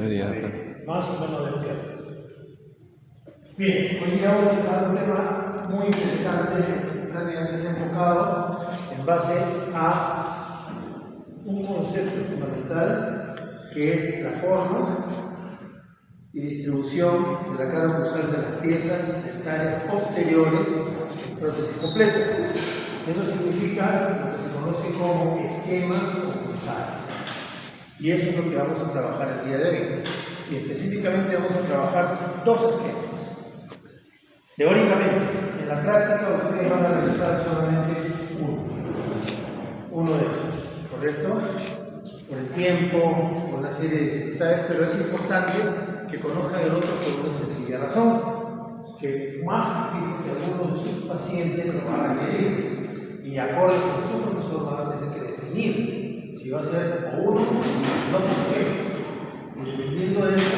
debería estar. Más o menos despierto. Bien, hoy día vamos a tratar un tema muy interesante, prácticamente se ha enfocado en base a un concepto fundamental que es la forma y distribución de la carga muscular de las piezas dentarias posteriores en prótesis completa. Eso significa lo que se conoce como esquemas concursales. Y eso es lo que vamos a trabajar el día de hoy. Y específicamente vamos a trabajar dos esquemas. Teóricamente, en la práctica ustedes van a realizar solamente uno de ellos, ¿correcto? Por el tiempo, por una serie de dificultades, pero es importante que conozcan el otro por una sencilla razón, que más que algunos de sus pacientes lo van a requerir y acorde con su profesor van a tener que definir si va a ser o uno o el otro esquema. Y dependiendo de eso,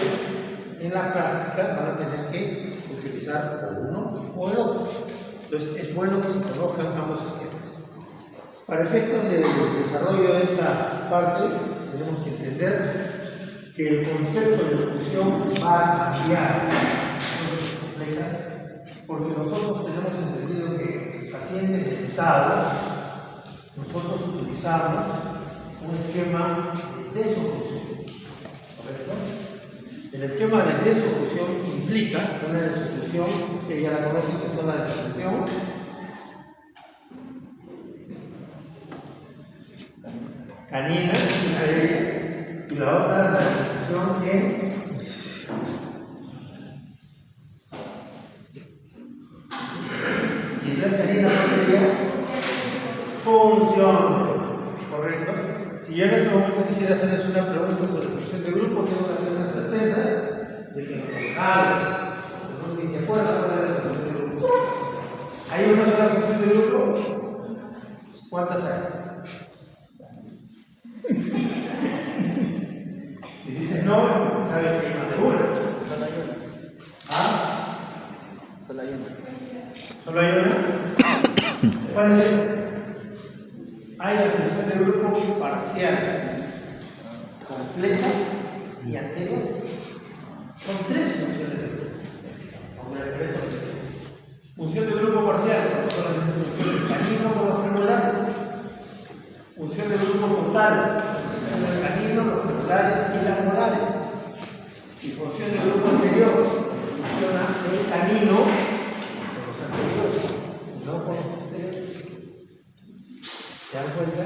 en la práctica van a tener que utilizar o uno o el otro. Entonces es bueno que se conozcan ambos esquemas. Para efectos del desarrollo de esta parte, tenemos que entender que el concepto de ejecución va a cambiar porque nosotros tenemos entendido que pacientes dentados, nosotros utilizamos un esquema de desoclusión, ¿correcto? El esquema de desoclusión implica una desoclusión que ya la conocen, que es la desoclusión canina, una de ellas, y la otra la desoclusión en y la canina sería función, ¿correcto? Si yo en este momento quisiera hacerles una pregunta sobre función de grupo, tengo la plena certeza de que nos salga. No sé si se acuerdan cuál es la función de grupo. ¿Hay una sola función de grupo? ¿Cuántas hay? Si dices no, sabes que hay más de una. Solo hay una. ¿Ah? Solo hay una. ¿Solo hay una? ¿Cuál es esa? Hay la función de grupo parcial, completa y anterior. Son tres funciones de grupo. Aunque la repito. Función de grupo parcial, solamente función del canino con los femorales. Función de grupo total, función del canino, los femorales y las molares. Y función de grupo anterior, funciona el canino con los anteriores, no con los posteriores. ¿Se dan cuenta?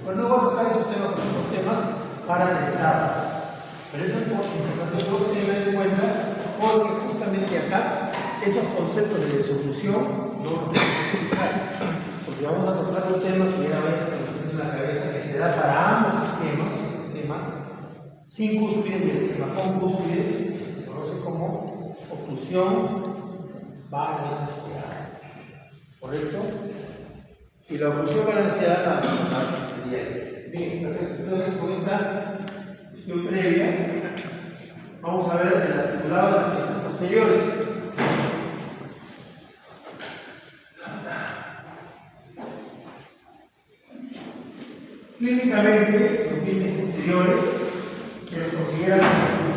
Pues no voy a tocar esos temas porque son temas para dentados. Pero eso es importante que tengan en cuenta porque justamente acá esos conceptos de desoclusión no los tenemos que utilizar. Porque vamos a tocar un tema que ya veis que nos tiene en la cabeza que se da para ambos sistemas, el sistema sin cúspides y el sistema con cúspides, se conoce como oclusión balanceada. ¿Correcto? Y la oclusión balanceada la diaria. Bien, perfecto. Entonces, con esta cuestión previa, vamos a ver el articulado de las piezas posteriores. Clínicamente, los dientes posteriores se los consideran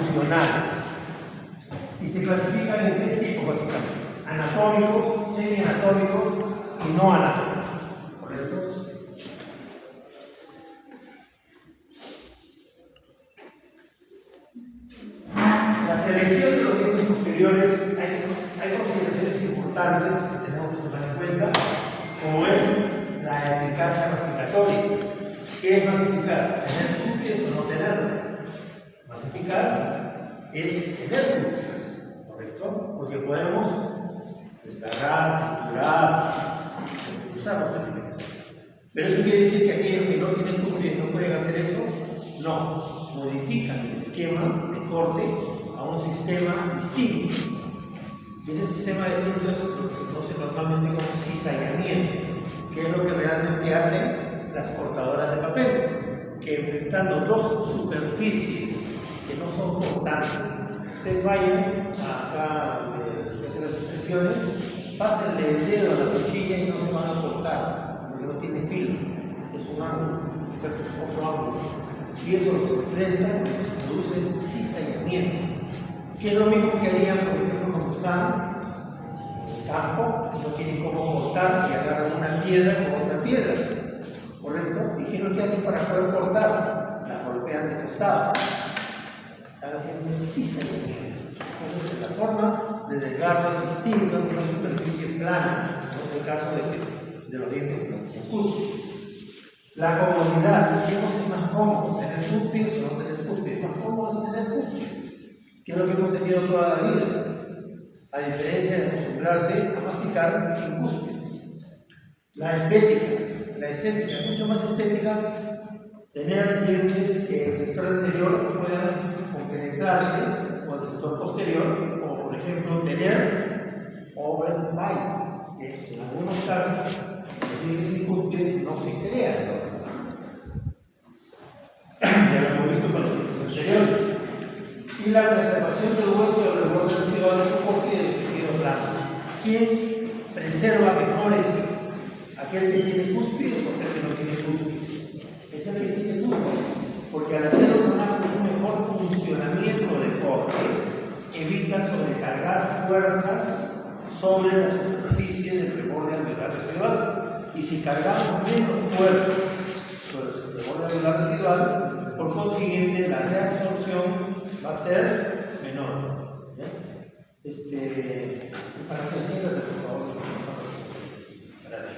funcionales y se clasifican en tres tipos básicamente: anatómicos, semianatómicos y no anatómicos. ¿Correcto? La selección de los dientes posteriores, hay consideraciones importantes que tenemos que tomar en cuenta, como es la eficacia masticatoria. ¿Qué es más eficaz? ¿Tener cúspides o no tenerlas? Más eficaz es tener cúspides, ¿correcto? Porque podemos desgarrar, triturar, usar los alimentos. Pero eso quiere decir que aquellos que no tienen cúspides no pueden hacer eso. No, modifican el esquema de corte a un sistema distinto. Y ese sistema de ciencias es lo que se conoce normalmente como cizallamiento, que es lo que realmente hacen las cortadoras de papel, que enfrentando dos superficies que no son cortantes, ustedes vayan acá donde hacen las impresiones, pásenle el dedo a la cuchilla y no se van a cortar, porque no tiene filo, es un ángulo versus otro ángulo. y eso los enfrenta, lo que se produce es cizallamiento, que es lo mismo que harían, por ejemplo, cuando están en el campo, no tienen cómo cortar y agarran una piedra con otra piedra, ¿correcto? ¿Y qué es lo que hacen para poder cortar? La golpean de costado. Están haciendo un cizallamiento. Entonces, la forma de desgarro es distinta de una superficie plana, ¿no? En el caso de los dientes con cúspide. La comodidad, ¿qué es más cómodo? ¿Tener cúspides o no tener cúspides? Es más cómodo tener cúspides, que es lo que hemos tenido toda la vida, a diferencia de acostumbrarse a masticar sin cúspides. La estética es mucho más estética tener dientes que en el sector anterior puedan compenetrarse con el sector posterior, como por ejemplo tener overbite, que en algunos casos los dientes sin cúspide no se crean, ¿no? Ya lo hemos visto con los dientes anteriores. Y la preservación del hueso del reborde residual de soporte y del tejido blando. ¿Quién preserva mejores? ¿Aquel que tiene cúspides o aquel que no tiene cúspides? Es el que tiene cúspides, porque al hacer un mejor funcionamiento de corte, evita sobrecargar fuerzas sobre la superficie del reborde alveolar residual. Y si cargamos menos fuerzas sobre el reborde alveolar residual, por consiguiente la reabsorción va a ser menor. Para que siéntate, por favor. Para ti.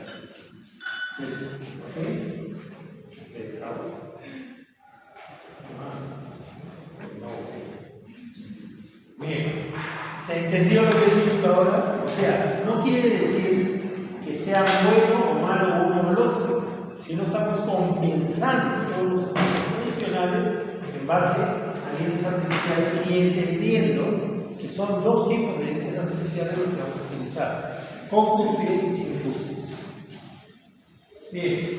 ¿Ok? Bien, ¿se entendió lo que he dicho hasta ahora? O sea, no quiere decir que sea bueno o malo uno o el otro, sino estamos compensando todos los aspectos funcionales en base a dientes artificiales y entendiendo que son dos tipos de dientes artificiales los que vamos a utilizar, con cúspides y sin cúspides. Bien.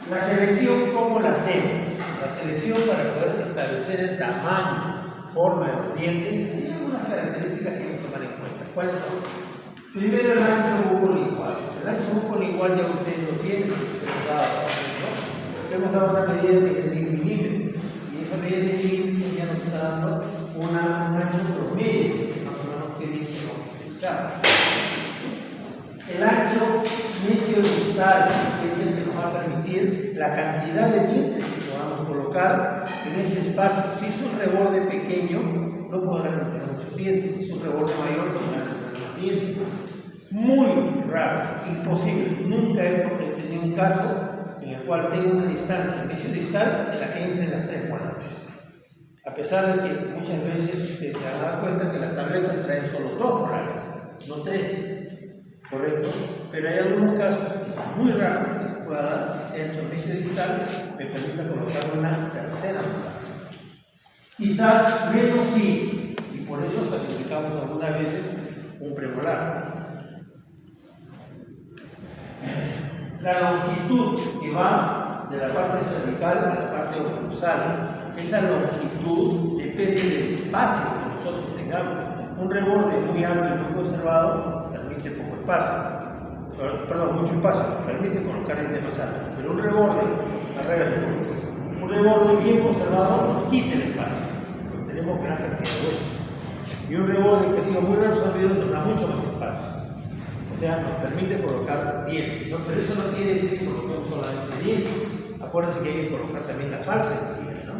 La selección, ¿cómo la hacemos? La selección para poder establecer el tamaño, forma de los dientes, hay algunas características que hay que tomar en cuenta. ¿Cuáles son? Primero, el ancho buco-lingual. El ancho buco-lingual ya ustedes lo tienen, ¿no? Le hemos dado una medida que es de 10 milímetros, y esa medida de 10 milímetros ya nos está dando un ancho promedio, más o menos que dice lo que utilizar. El ancho mesiodistal, que es el que nos va a permitir la cantidad de dientes que podamos colocar en ese espacio. Si es un reborde pequeño, no podrán tener muchos dientes. Si es un reborde mayor, podrán tener más dientes. Muy raro, imposible. Nunca he tenido un caso en el cual tengo una distancia mesiodistal en la que entren las tres molares. A pesar de que muchas veces se van a dar cuenta que las tabletas traen solo 2 molares, no 3. Correcto, pero hay algunos casos que son muy raros que se pueda dar, que ese ancho mesiodistal me permita colocar una tercera molar. Quizás menos sí, y por eso sacrificamos algunas veces un premolar. La longitud que va de la parte cervical a la parte oclusal, esa longitud depende del espacio que nosotros tengamos. Un reborde muy amplio y muy conservado permite poco espacio, perdón, mucho espacio, permite colocar dientes más altos, pero un reborde, al revés, un reborde bien conservado nos quita el espacio, porque tenemos gran cantidad de huesos, y un reborde que ha sido muy reabsorbido nos da mucho más espacio, o sea, nos permite colocar dientes, ¿no? Pero eso no quiere decir que coloquemos solamente dientes, acuérdense que hay que colocar también la falsa encima, ¿no?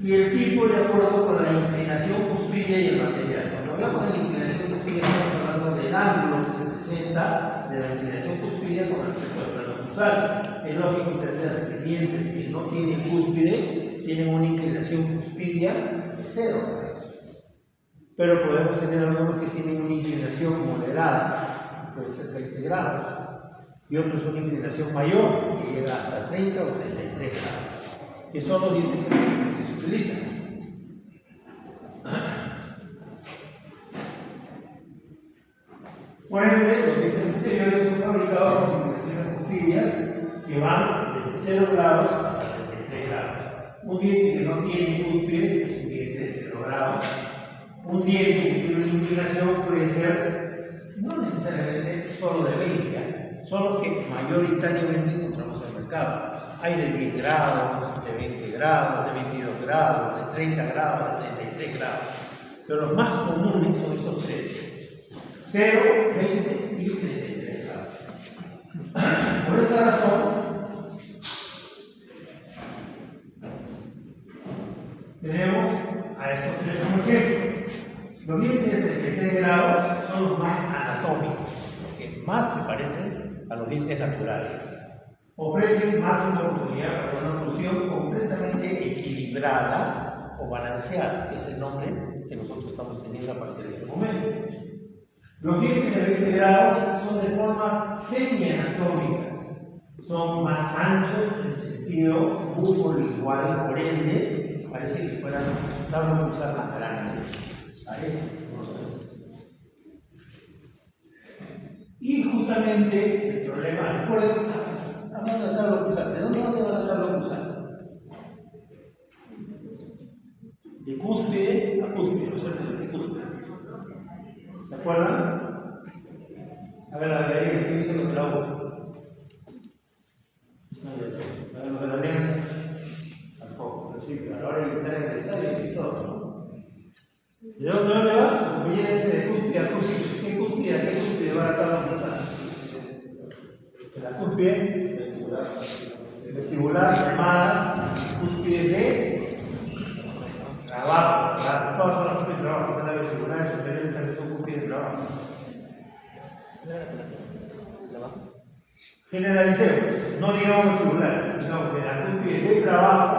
Y el tipo de acuerdo con la inclinación cuspidia y el material. Cuando hablamos de la inclinación cuspidia estamos hablando del ángulo que se presenta de la inclinación cuspidia con respecto al plano oclusal. Es lógico entender que dientes que no tienen cúspide tienen una inclinación cuspidia de 0. Pero podemos tener algunos que tienen una inclinación moderada, puede ser 20 grados, y otros una inclinación mayor, que llega hasta 30 o 33 grados, que son los dientes que se utilizan. Por ende, los dientes posteriores son fabricados con inclinaciones cuspidias que van desde 0 grados hasta 33 grados. Un diente que no tiene cúspides es un diente de 0 grados. Un diente que tiene una inclinación puede ser no necesariamente solo de 20, solo que mayoritariamente encontramos tenemos en el mercado. Hay de 10 grados, de 20 grados, de 22 grados, de 30 grados, de 33 grados. Pero los más comunes son esos tres: 0, 20 y 33 grados. Por esa razón, tenemos a estos tres como ejemplo. Los dientes de 33 grados son los más anatómicos, los que más se parecen a los dientes naturales. Ofrecen máxima oportunidad para una oclusión completamente equilibrada o balanceada, que es el nombre que nosotros estamos teniendo a partir de ese momento. Los dientes de 20 grados son de formas semianatómicas, son más anchos en el sentido bucolingual, por ende, parece que fueran tablas oclusales más grandes. ¿Parece? Y justamente el problema es por eso. Hablando de tabla oclusal, ¿de dónde va la tabla oclusal? De cúspide a cúspide, no sé, de cúspide. ¿Se acuerdan? A ver, la galería, ¿qué dicen los de la U? A ver, los de la alianza. Tampoco, pero sí, pero a la hora de estar en el estadio y todo, ¿no? ¿De dónde va? Viene ese de cúspide a cúspide. ¿Qué cúspide a qué cúspide va la tabla oclusal? De la cúspide vestibular, llamadas cúspides de trabajo. Todas son las cúspides de trabajo, están las vestibulares superiores también son cúspides de trabajo. Generalicemos, no digamos vestibular, digamos que la cúspide de trabajo,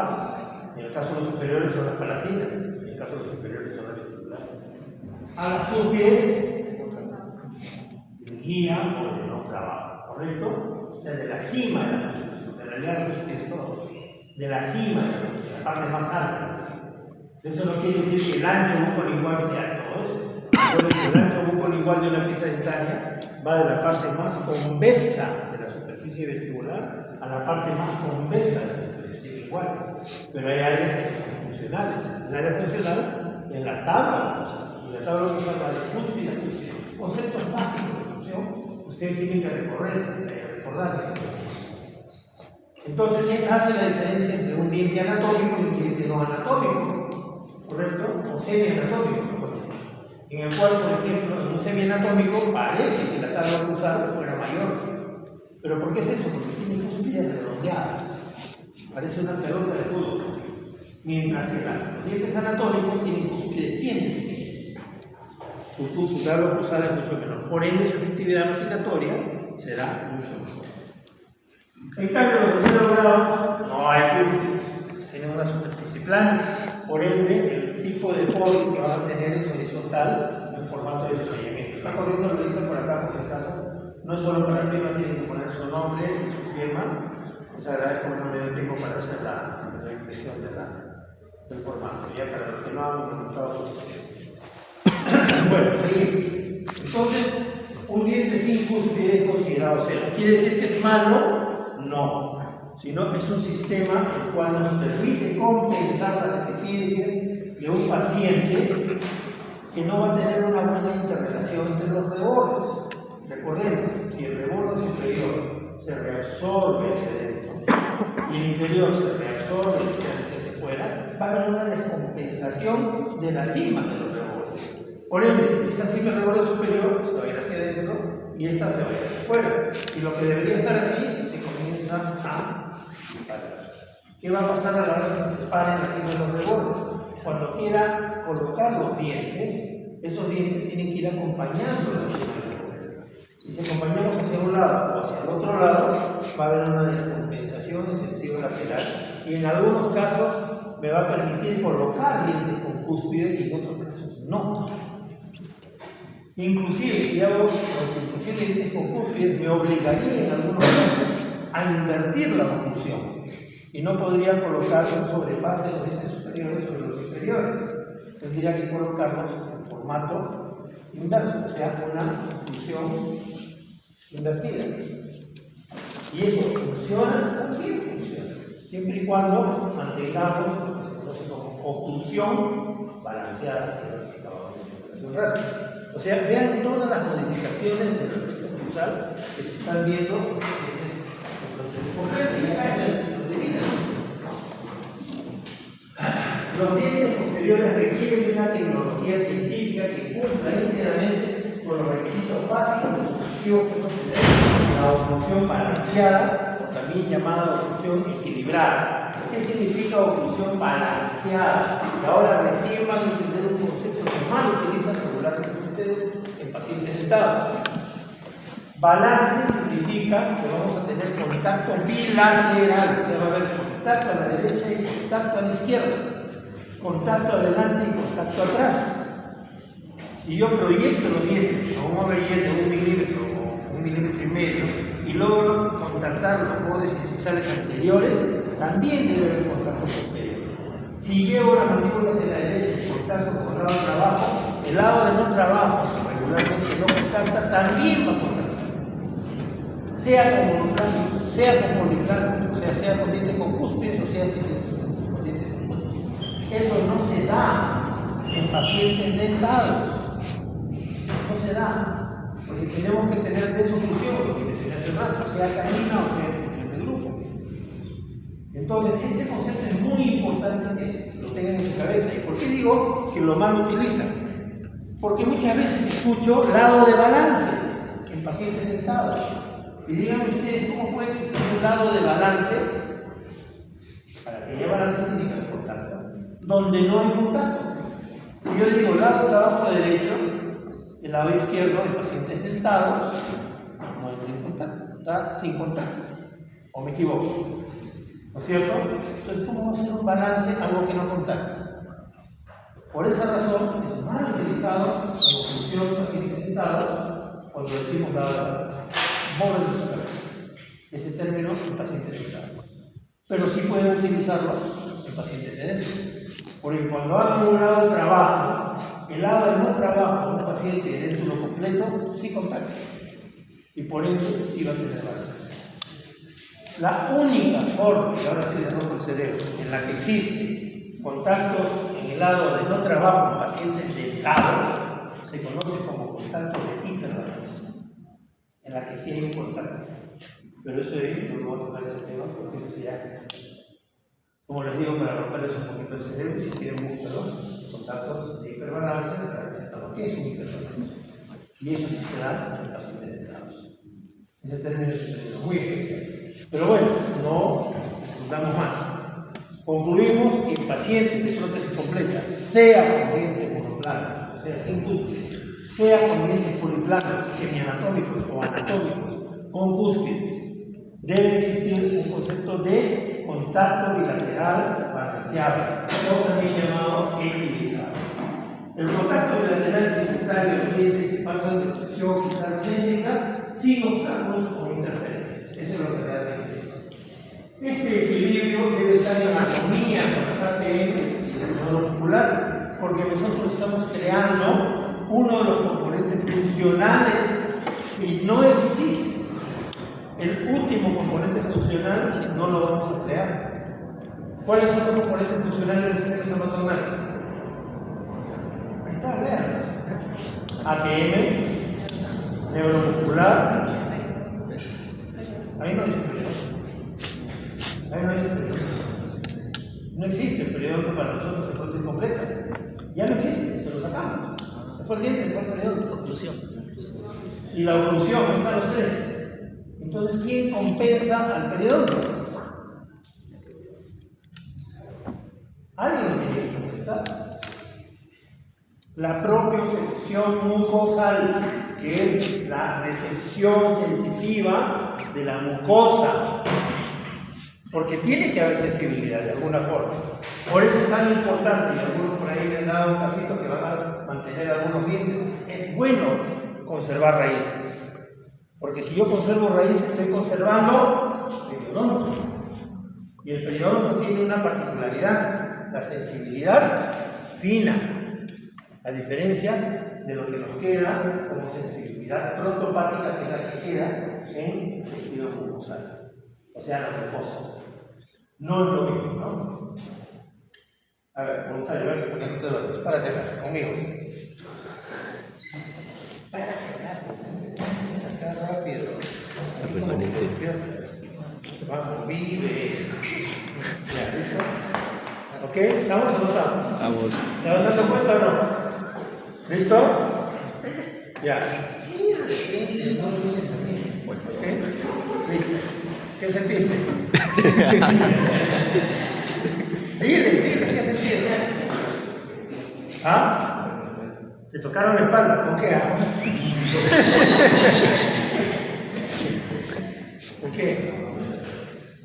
en el caso de los superiores son las palatinas, en el caso de los superiores son las vestibulares. A las cúspides de guía o de no trabajo, ¿correcto? O sea, de la cima de la cúspide. En realidad los cúspides todos, de la cima, de la parte más alta. Eso no quiere decir que el ancho bucolingual sea todo eso. El ancho bucolingual de una pieza dentaria va de la parte más convexa de la superficie vestibular a la parte más convexa de la superficie lingual. Pero hay áreas que son funcionales. El área funcional es la tabla, y la tabla oclusal va de cúspide a cúspide. Conceptos básicos de función, ustedes tienen que recordar eso. Entonces, esa hace la diferencia entre un diente anatómico y un diente no anatómico, ¿correcto? O semianatómico. En el cual, por ejemplo, en un semianatómico parece que la tabla oclusal fuera mayor. ¿Pero por qué es eso? Porque tiene cúspides redondeadas. Parece una pelota de fútbol. Mientras que los dientes anatómicos tienen cúspides bien pequeñas. Su tabla oclusal es mucho menor. Por ende, su efectividad masticatoria será mucho mejor. En cambio, los terceros grados no hay cúspides, tienen una superficie plana, por ende, el tipo de podio que van a tener es horizontal en formato de sellamiento. Está corriendo la lista por acá, por si acaso. No es solo para la firma, tienen que poner su nombre y su firma. Les agradezco que no me dio tiempo para hacer la impresión del formato, ya para los que no han preguntado su Bueno, seguimos. Entonces, un diente sin cúspide es considerado cero. ¿Quiere decir que es malo? No, sino es un sistema el cual nos permite compensar las deficiencias de un paciente que no va a tener una buena interrelación entre los rebordes. Recordemos, si el reborde superior se reabsorbe hacia adentro y el inferior se reabsorbe hacia afuera, va a haber una descompensación de la cima de los rebordes. Por ende, esta cima del reborde superior se va a ir hacia adentro y esta se va a ir hacia afuera. Y lo que debería estar así se comienza a separar. ¿Qué va a pasar a la hora que se separen las cimas de los rebordes? Cuando quiera colocar los dientes, esos dientes tienen que ir acompañando las cimas de los rebordes. Y si acompañamos hacia un lado o hacia el otro lado, va a haber una descompensación en sentido lateral y en algunos casos me va a permitir colocar dientes con cúspide y en otros casos no. Inclusive, si hago la utilización de dientes con cúspide, me obligaría en algunos casos a invertir la oclusión y no podría colocar un sobrepase de los dientes superiores sobre los inferiores. Tendría que colocarlos en formato inverso, o sea, una oclusión invertida. Y eso funciona, también funciona, siempre y cuando mantengamos lo que se conoce como oclusión balanceada, que acabamos de hace un rato. O sea, vean todas las modificaciones del efecto oclusal que se están viendo en los pacientes. ¿Por qué Los dientes posteriores requieren de una tecnología científica que cumpla íntegramente con los requisitos básicos de su objetivo, que es la oclusión balanceada, o también llamada oclusión equilibrada. ¿Qué significa oclusión balanceada? Y ahora recién van a entender un concepto que mal utilizan regularmente ustedes en pacientes dentados. Balance significa que vamos a tener contacto bilateral, o sea, va a haber contacto a la derecha y contacto a la izquierda, contacto adelante y contacto atrás. Si yo proyecto los dientes a un overjet de 1 milímetro o 1,5 milímetros y logro contactar los bordes incisales anteriores, también debe haber contacto posterior. Si llevo las mandíbulas en la derecha y contacto con el lado de trabajo, el lado de no trabajo, que regularmente no contacta, también va a contactar. Sea con monoplanos, sea con poliplanos, o sea con dientes con cúspides o sea con dientes con cúspides. Eso no se da en pacientes dentados. No se da, porque tenemos que tener desoclusión, lo que mencioné hace rato, sea canina o sea oclusión de grupo. Entonces, este concepto es muy importante que lo tengan en su cabeza. ¿Y por qué digo que lo mal utilizan? Porque muchas veces escucho lado de balance en pacientes dentados. Y díganme ustedes cómo puede existir un lado de balance, para que haya balance tiene que haber contacto, donde no hay contacto. Si yo digo lado de abajo derecho, el lado izquierdo en pacientes dentados, no hay contacto, está sin contacto. ¿O me equivoco? ¿No es cierto? Entonces, ¿cómo va a ser un balance algo que no contacta? Por esa razón, es mal utilizado en oclusión de pacientes dentados cuando decimos lado de balance. Ese término en pacientes dentados. Pero sí pueden utilizarlo en pacientes sedentos. Porque cuando ha acumulado trabajo, el lado de no trabajo de un paciente denso completo sí contacta. Y por ende sí va a tener balance. La única forma, y ahora sí le rompo el cerebro, en la que existe contactos en el lado de no trabajo en pacientes dentados, se conoce como contactos de hipervalencia, en la que sí hay un contacto. Pero eso es, no voy a tocar ese tema porque eso sería, como les digo, para romperles un poquito el cerebro, y si quieren búsquenlo, contactos de hipervalencia, para presentar qué es un hipervalencia. Y eso sí se da en pacientes dentados. Ese término es un término muy especial. Pero bueno, no discutamos más. Concluimos que en pacientes de prótesis completa, sea con dientes monoplanos, o sea sin cúspides, sea con dientes poliplanos, semianatómicos o anatómicos, con cúspides, debe existir un concepto de contacto bilateral balanceado, o también llamado equilibrado. El contacto bilateral es simultáneo de los dientes que pasan de oclusión quizás céntrica sin obstáculos o interferencias. Eso es lo que realmente es. Este equilibrio debe estar en armonía con las ATM y el modo muscular, porque nosotros estamos creando uno de los componentes funcionales y no existe. El último componente funcional no lo vamos a crear. ¿Cuáles son los componentes funcionales necesarios en patronal? Ahí está, vean. ATM, neuromuscular. Ahí no dice periodonto. Ahí no dice periodonto. No existe el periodonto para nosotros en prótesis completa. Ya no existe, se lo sacamos. Se fue el diente, se fue el periodonto. Oclusión. Y la oclusión, ahí están los tres. Entonces, ¿quién compensa al periodonto? ¿Alguien lo tiene que compensar? La propiocepción mucosal, que es la recepción sensitiva de la mucosa, porque tiene que haber sensibilidad de alguna forma. Por eso es tan importante, y algunos por ahí le han dado un pasito que van a mantener algunos dientes, es bueno conservar raíces. Porque si yo conservo raíces, estoy conservando periodonto. Y el periodonto tiene una particularidad, la sensibilidad fina, a diferencia de lo que nos queda como sensibilidad protopática, que es la que queda en el tejido mucosal, o sea, la mucosa. No es lo mismo, ¿no? A ver, voluntario, ¿por qué no te duermes? Párate acá, conmigo. Párate acá, rápido. Vamos, vive. Ya, ¿listo? ¿Ok? ¿Estamos o no estamos? Vamos. ¿Se van dando cuenta o no? ¿Listo? Ya. ¿Ok? ¿Listo? ¿Qué sentiste? Dile, ¿qué sentiste? ¿Ah? ¿Te tocaron la espalda? ¿Con qué? ¿Con qué?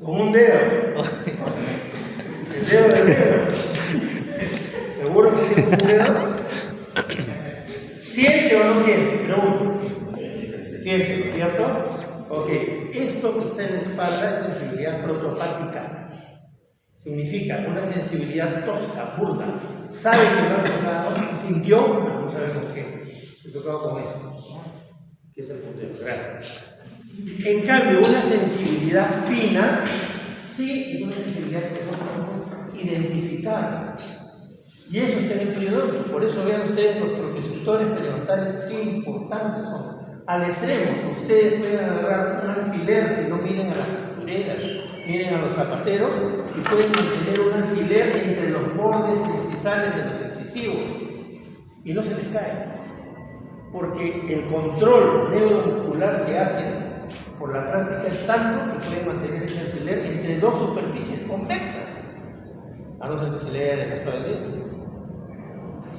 Con un dedo. El dedo del dedo. ¿Seguro que sí con un dedo? ¿Siente o no siente? Pregunto. ¿Siente, no es cierto? Ok. Esto que está en la espalda es sensibilidad protopática. Significa una sensibilidad tosca, burda. Sabe que lo ha tocado, sintió, pero no sabe por qué. He tocado con eso. ¿Qué es el puntero? Gracias. En cambio, una sensibilidad fina, sí, es una sensibilidad que podemos identificar. Y eso está en el periodonto. Por eso vean ustedes los propioceptores periodontales, qué importantes son. Al extremo, ustedes pueden agarrar un alfiler, si no miren a las costureras, miren a los zapateros, y pueden tener un alfiler entre los bordes incisales de los incisivos. Y no se les cae. Porque el control neuromuscular que hacen por la práctica es tanto que pueden mantener ese alfiler entre dos superficies convexas, a no ser que se le haya desgastado el diente.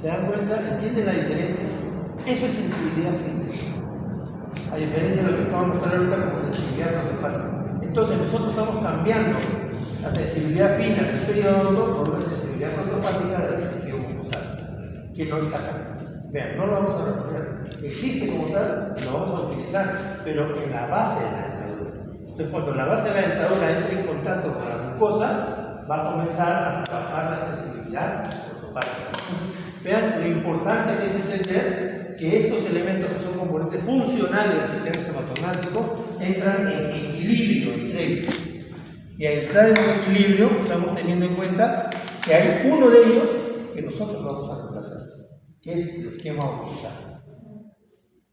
¿Se dan cuenta? ¿Entienden la diferencia? Eso es sensibilidad fina. A diferencia de lo que vamos a mostrar ahorita como sensibilidad protopática. Entonces nosotros estamos cambiando la sensibilidad fina del periodonto por la sensibilidad protopática de la sensibilidad mucosal, que no está acá. Vean, no lo vamos a resolver. Existe como tal, lo vamos a utilizar, pero en la base de la dentadura. Entonces, cuando la base de la dentadura entre en contacto con la mucosa, va a comenzar a trabajar la sensibilidad protopática. Vean, lo importante es entender que estos elementos que son componentes funcionales del sistema estomatognático entran en equilibrio entre ellos. Y al entrar en un equilibrio, estamos teniendo en cuenta que hay uno de ellos que nosotros vamos a reemplazar, que es el esquema oclusal.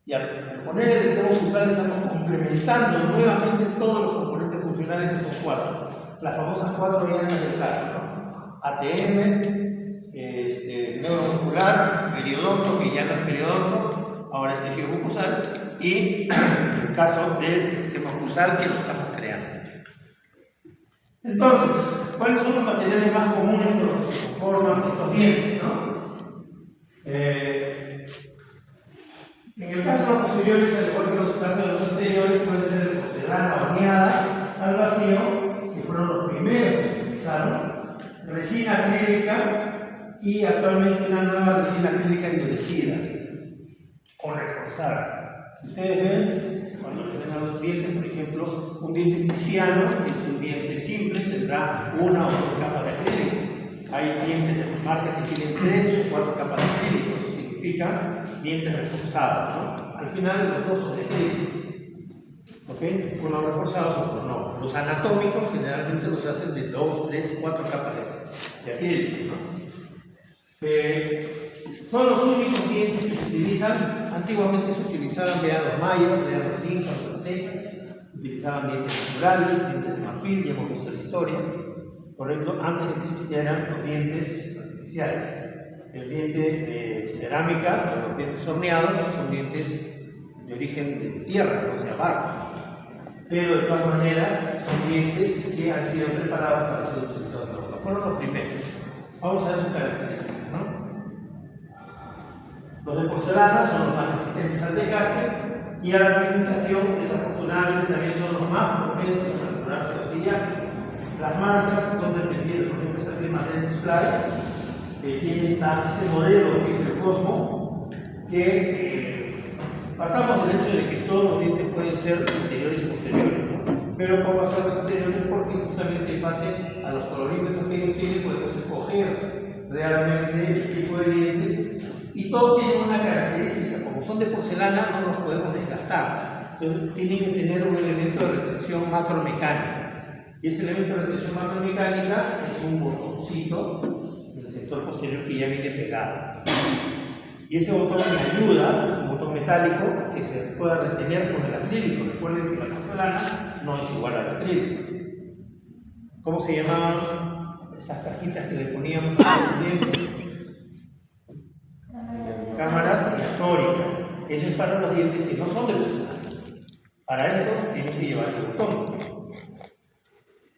Y al poner el esquema oclusal estamos complementando nuevamente todos los componentes funcionales que son 4. Las famosas 4 vías del carro, ¿no? ATM, neuromuscular, periodonto, que ya no es periodonto, ahora es tejido mucosal, y el caso del esquema oclusal que lo estamos creando. Entonces, ¿cuáles son los materiales más comunes con los que se conforman estos dientes, ¿no? En el caso de los posteriores, al igual que los casos de los anteriores, puede ser de porcelana horneada al vacío, que fueron los primeros que se utilizaron, resina acrílica y actualmente una nueva resina acrílica endurecida o reforzada. Si ustedes ven, cuando tengan los dientes, por ejemplo, un diente tiziano, que es un diente simple, tendrá 1 o 2 capas de acrílico. Hay dientes de marcas que tienen 3 o 4 capas de acrílico, eso significa dientes reforzados, ¿no? Al final los dos son de acrílico. ¿Ok? Unos reforzados, otros no. Los anatómicos generalmente los hacen de 2, 3, 4 capas de acrílico, ¿no? Son los únicos dientes que se utilizan. Antiguamente se utilizaban, vean los mayas, vean los incas, los aztecas, utilizaban dientes naturales, dientes de marfil, ya hemos visto la historia. Correcto, antes de que existieran los dientes artificiales. El diente de cerámica, o los dientes horneados, son dientes de origen de tierra, o sea, barro. Pero de todas maneras, son dientes que han sido preparados para ser utilizados por nosotros. Fueron los primeros. Vamos a ver sus características, ¿no? Los de porcelana son los más resistentes al desgaste y a la pigmentación, desafortunadamente también son los más propensos a fracturarse los dientes. Las marcas son dependientes, por ejemplo, esta firma Dentsply, que tiene ese modelo que es el Cosmo, que partamos del hecho de que todos los dientes pueden ser interiores y posteriores, ¿no? Pero vamos a hacer los anteriores porque justamente en base a los colorímetros que ellos tienen podemos escoger realmente el tipo de dientes y todos tienen una característica, como son de porcelana no los podemos desgastar, entonces tienen que tener un elemento de retención macromecánica y ese elemento de retención macromecánica es un botoncito en el sector posterior que ya viene pegado y ese botón me ayuda, un botón metálico, a que se pueda retener con el acrílico. Recuerden que la porcelana no es igual al acrílico. ¿Cómo se llamaban esas cajitas que le poníamos a los dientes, cámaras históricas. Eso es para los dientes que no son de porcelana. Para esto tienen que llevar el botón.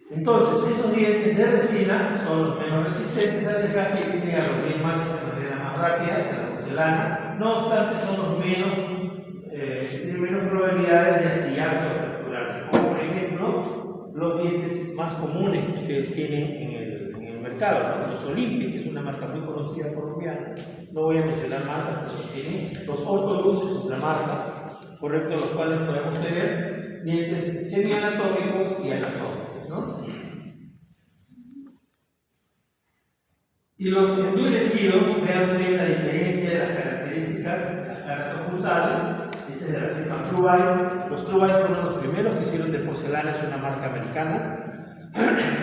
Entonces, esos dientes de resina son los menos resistentes al desgaste y tienen a los bien manchas de manera más rápida que la porcelana. No obstante, son los tienen menos probabilidades de astillarse o fracturarse. Como por ejemplo, los dientes más comunes que ustedes tienen en el mercado, ¿no? Los Olympic, que es una marca muy conocida colombiana. No voy a mencionar marcas, pero tienen los Ortolux, es otra marca, correcto, los cuales podemos tener dientes semianatómicos y anatómicos, ¿no? Y los endurecidos, vean ustedes la diferencia de las características de las caras oclusales. Este es de la firma Trubay. Los Trubay fueron los primeros que hicieron de porcelana, es una marca americana,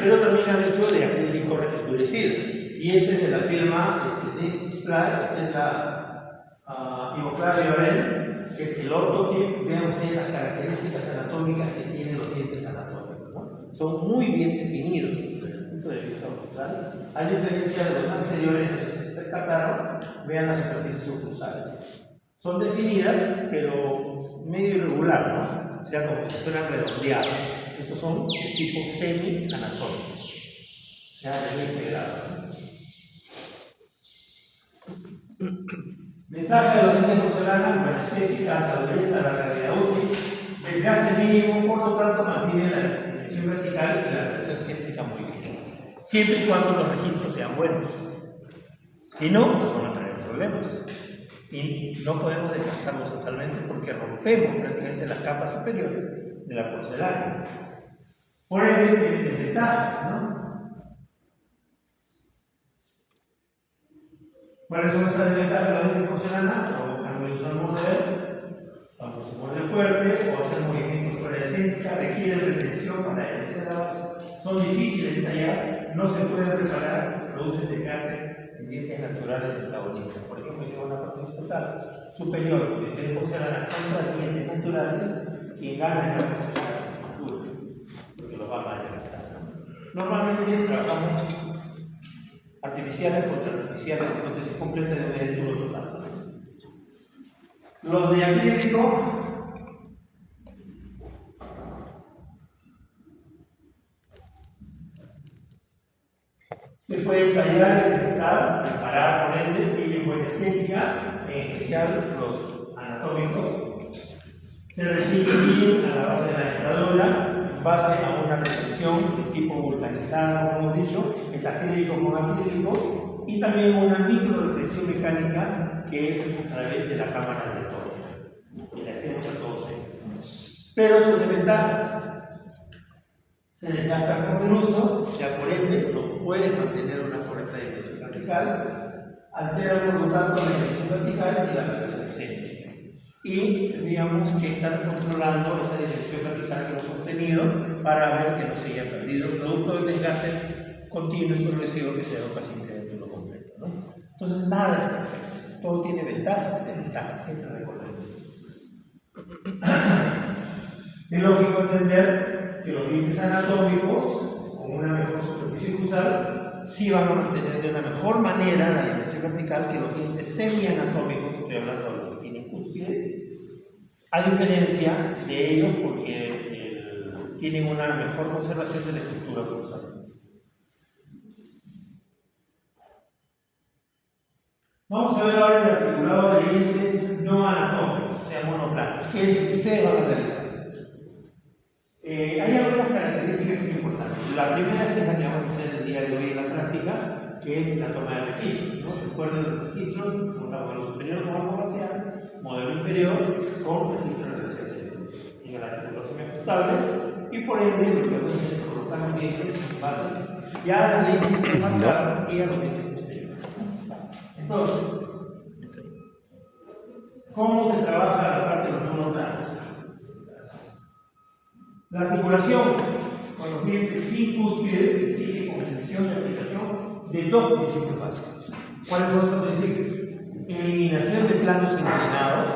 pero también han hecho de acrílico endurecido. Y este es de la firma Display, esta es la Ivoclar Rivael, que es el ortotip. Vean ustedes las características anatómicas que tienen los dientes anatómicos, ¿no? Son muy bien definidos desde el punto de vista oclusal. A diferencia de los anteriores, no sé si se percataron, vean las superficies oclusales. Son definidas, pero medio irregular, ¿no? O sea, como si fueran redondeados. Estos son de tipo semi-anatómico. O sea, bien integrado. Ventaja de los dientes de porcelana: buena estética, alta dureza, larga vida útil, desgaste mínimo, por lo tanto mantiene la dirección vertical y la relación céntrica muy bien. Siempre y cuando los registros sean buenos. Si no, pues van a traer problemas. Y no podemos desgastarlos totalmente porque rompemos prácticamente las capas superiores de la porcelana. Por ende, tiene desventajas, ¿no? ¿Cuáles son esas desventajas de los dientes de porcelana? Provocan muy uso al morder, cuando se muerde fuerte o hacer movimientos fuera de céntrica, requieren retención para enderezar la base, son difíciles de tallar, no se pueden preparar, producen desgastes en dientes naturales antagonistas. Por ejemplo, si una parte disputada superior de dientes de porcelana contra dientes naturales, quien gana es la porcelana, porque los va a desgastar, ¿no? Normalmente trabajamos artificiales contra artificiales, prótesis completa de un diente total. Los de acrílico se pueden tallar y desgastar, preparar por ende, tienen buena estética, en especial los anatómicos. Se repiten bien a la base de la dentadura, en base a una recepción de tipo vulcanizado, como hemos dicho, es acrílico con acrílico, y también una micro retención mecánica que es a través de la cámara de Toria, y le hacemos a todos ellos. Pero sus desventajas: se desgastan con el uso, o sea, por ende no pueden mantener una correcta dirección vertical, alteran por lo tanto la dirección vertical y la relación céntrica. Y tendríamos que estar controlando esa dirección vertical que hemos obtenido para ver que no se haya perdido producto del desgaste continuo y progresivo que se da paciente dentro de lo completo, ¿no? Entonces, nada es perfecto, todo tiene ventajas y desventajas, siempre recordemos. Es lógico entender que los dientes anatómicos, con una mejor superficie oclusal, sí van a mantener de una mejor manera la dirección vertical que los dientes semianatómicos, estoy hablando de los que tienen cúspide, a diferencia de ellos porque tienen una mejor conservación de la estructura oclusal. Vamos a ver ahora el articulado de dientes no anatómicos, o sea, monoplanos, que es el que ustedes van a analizar. Hay algunas características que son importantes. La primera es la que vamos a hacer el día de hoy en la práctica, que es la toma de registros, ¿no? Recuerden los registros, modelo superior con arco facial, modelo inferior con registro de relación en el artículo semiajustable, y por ende lo que vamos a hacer es colocar los dientes en base ya a las líneas que se marcaron y a los dientes posteriores. Entonces, ¿cómo se trabaja la parte de los monoplanos? La articulación con los dientes sin cúspides exige conjunción y aplicación de dos principios básicos. ¿Cuáles son esos principios? Eliminación de planos inclinados.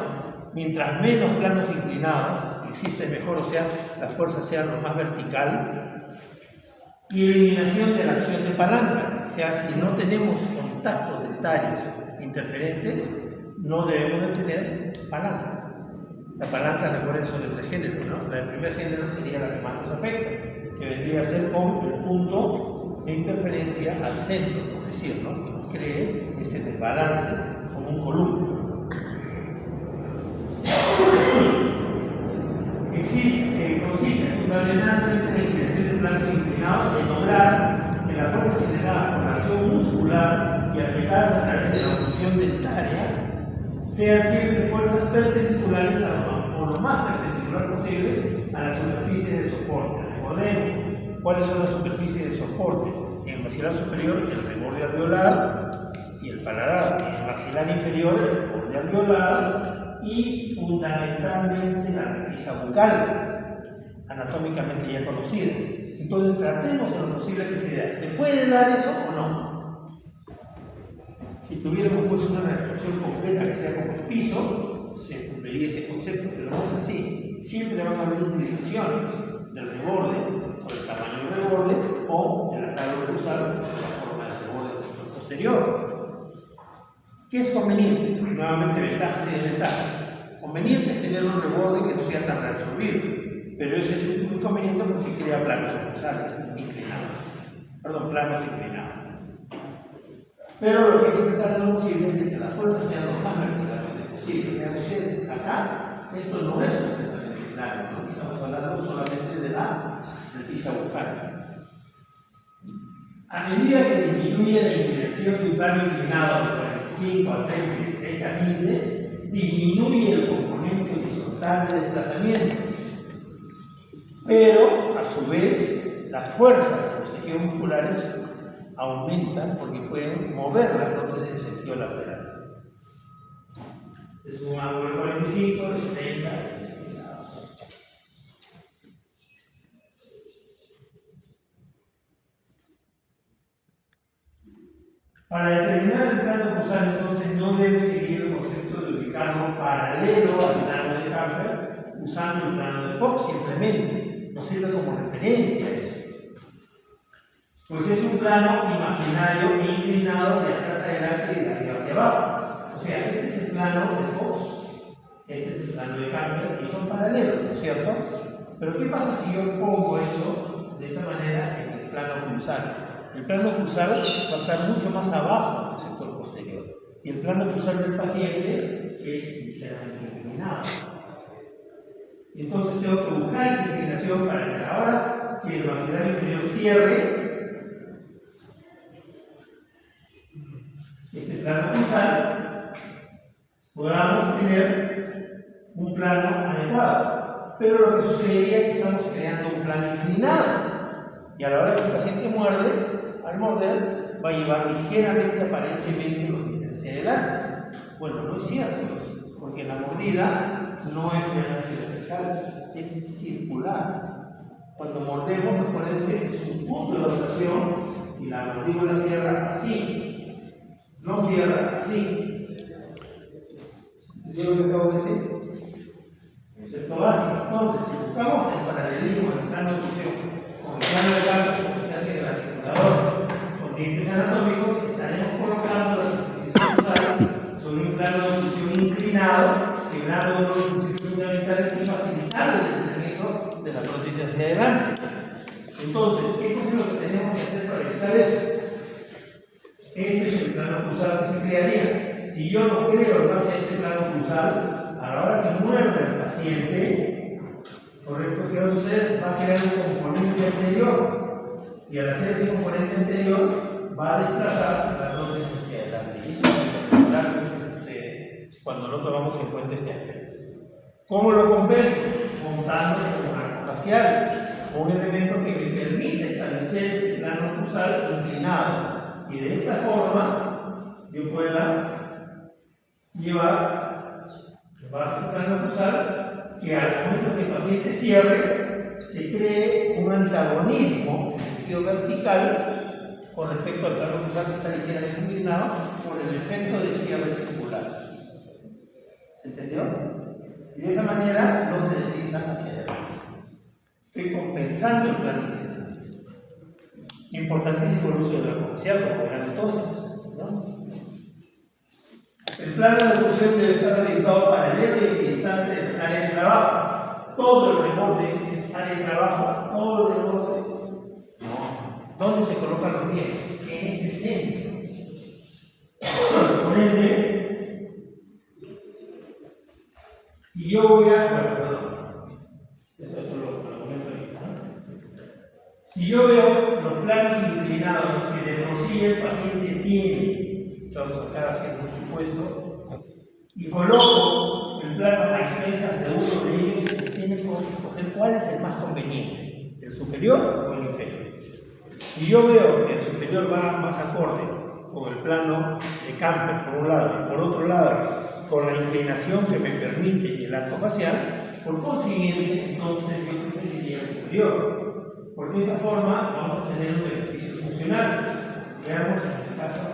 Mientras menos planos inclinados existe mejor, o sea, la fuerza sea lo más vertical y eliminación de la acción de palanca. O sea, si no tenemos contactos dentarios interferentes, no debemos de tener palancas. La palanca, recuerden, son de tres géneros, ¿no? La del primer género sería la que más nos afecta, que vendría a ser con el punto de interferencia al centro, por decir, ¿no? Que nos cree ese desbalance como un columpio. Consiste fundamentalmente en la inclinación de planos inclinados en lograr que la fuerza generada por la acción muscular y aplicadas a través de la función dentaria sean siempre fuerzas perpendiculares o lo más perpendicular posible a la superficie de soporte. Recordemos cuáles son las superficies de soporte. En el maxilar superior, el reborde alveolar y el paladar. En el maxilar inferior, el reborde alveolar y fundamentalmente la repisa bucal, anatómicamente ya conocida. Entonces tratemos en lo posible que se dé. ¿Se puede dar eso o no? Si tuviéramos pues una reconstrucción completa que sea como el piso, se cumpliría ese concepto, pero no es así. Siempre van a haber inclinaciones del reborde, o del tamaño del reborde, o de la tabla cruzal, la forma del reborde del sector posterior. ¿Qué es conveniente? Nuevamente, ventajas y desventajas. Conveniente es tener un reborde que no sea tan reabsorbido, pero ese es un inconveniente porque crea planos cruzales inclinados. Perdón, planos inclinados. Pero lo que hay que tratar de lo posible es de que las fuerzas sean lo más verticalmente posible. Vean ustedes, acá, esto no es completamente plano, ¿no? Estamos hablando solamente de la repisa bucal. A medida que disminuye la inclinación de un plano inclinado de 45 a 30, 30 a 15, disminuye el componente horizontal de desplazamiento. Pero, a su vez, las fuerzas de los tejidos musculares aumentan porque pueden mover la prótesis en sentido lateral. Es un ángulo de 45, de 30, de 60 grados. Para determinar el plano cruzal, entonces, no debe seguir el concepto de ubicarlo paralelo al plano de Camper usando el plano de Fox, simplemente. No sirve como referencia eso. Pues es un plano imaginario e inclinado de atrás adelante y de arriba hacia abajo. O sea, este es el plano de Fox, este es el plano de Camper, y son paralelos, ¿no es cierto? Pero ¿qué pasa si yo pongo eso de esta manera en el plano cruzal? El plano cruzal va a estar mucho más abajo del sector posterior. Y el plano cruzal del paciente es ligeramente inclinado. Entonces tengo que buscar esa inclinación para que a la hora que el maxilar inferior cierre este plano cruzal, podamos tener un plano adecuado. Pero lo que sucedería es que estamos creando un plano inclinado. Y a la hora que el paciente muerde, al morder, va a llevar ligeramente, aparentemente, los dientes hacia adelante. Bueno, no es cierto, porque la mordida no es meramente vertical, es circular. Cuando mordemos, acuérdense que es un punto de rotación y la mandíbula cierra así, no cierra así. ¿Entendió lo que acabo de decir? Concepto básico. Entonces, si buscamos el paralelismo en el plano de función con el plano de cálculo que se hace en el articulador con dientes anatómicos, estaremos colocando la superficie cruzal sobre un plano de función inclinado, quebrando los principios fundamentales y facilitando el deslizamiento de la prótesis hacia adelante. Entonces, ¿qué es lo que tenemos que hacer para evitar eso? Este es el plano cruzal que se crearía. Si yo no creo en base a este plano cruzal, a la hora que muerde el paciente, correcto, ¿qué va a suceder? Va a crear un componente anterior. Y al hacer ese componente anterior, va a desplazar la prótesis hacia adelante. Y eso es particular cuando no tomamos en cuenta este aspecto. ¿Cómo lo compenso? Montando un arco facial, un elemento que me permite establecer este plano cruzal inclinado. Y de esta forma, yo pueda llevar en base al plano cruzal que al momento que el paciente cierre, se cree un antagonismo en el sentido vertical con respecto al plano cruzal que está ligeramente inclinado por el efecto de cierre circular. ¿Se entendió? Y de esa manera no se deslizan hacia adelante. Estoy compensando el plano inclinado. Importantísimo el uso del arco facial, como verán entonces, ¿no? El plano de oclusión debe estar orientado paralelo y equidistante de las áreas de trabajo. Todo el rebote es área de trabajo, todo el rebote. No. ¿Dónde se colocan los dientes? En este centro. Por ende, si yo voy a... Bueno, perdón. Esto es solo para momento ahorita, ¿no? Si yo veo los planos inclinados que de por sí el paciente tiene, vamos a estar haciendo un supuesto, y coloco el plano a expensas de uno de ellos, tiene que escoger cuál es el más conveniente, el superior o el inferior. Y yo veo que el superior va más acorde con el plano de Camper por un lado y por otro lado con la inclinación que me permite el arco facial, por consiguiente, entonces yo preferiría el superior, porque de esa forma vamos a tener un beneficio funcional. Veamos en este caso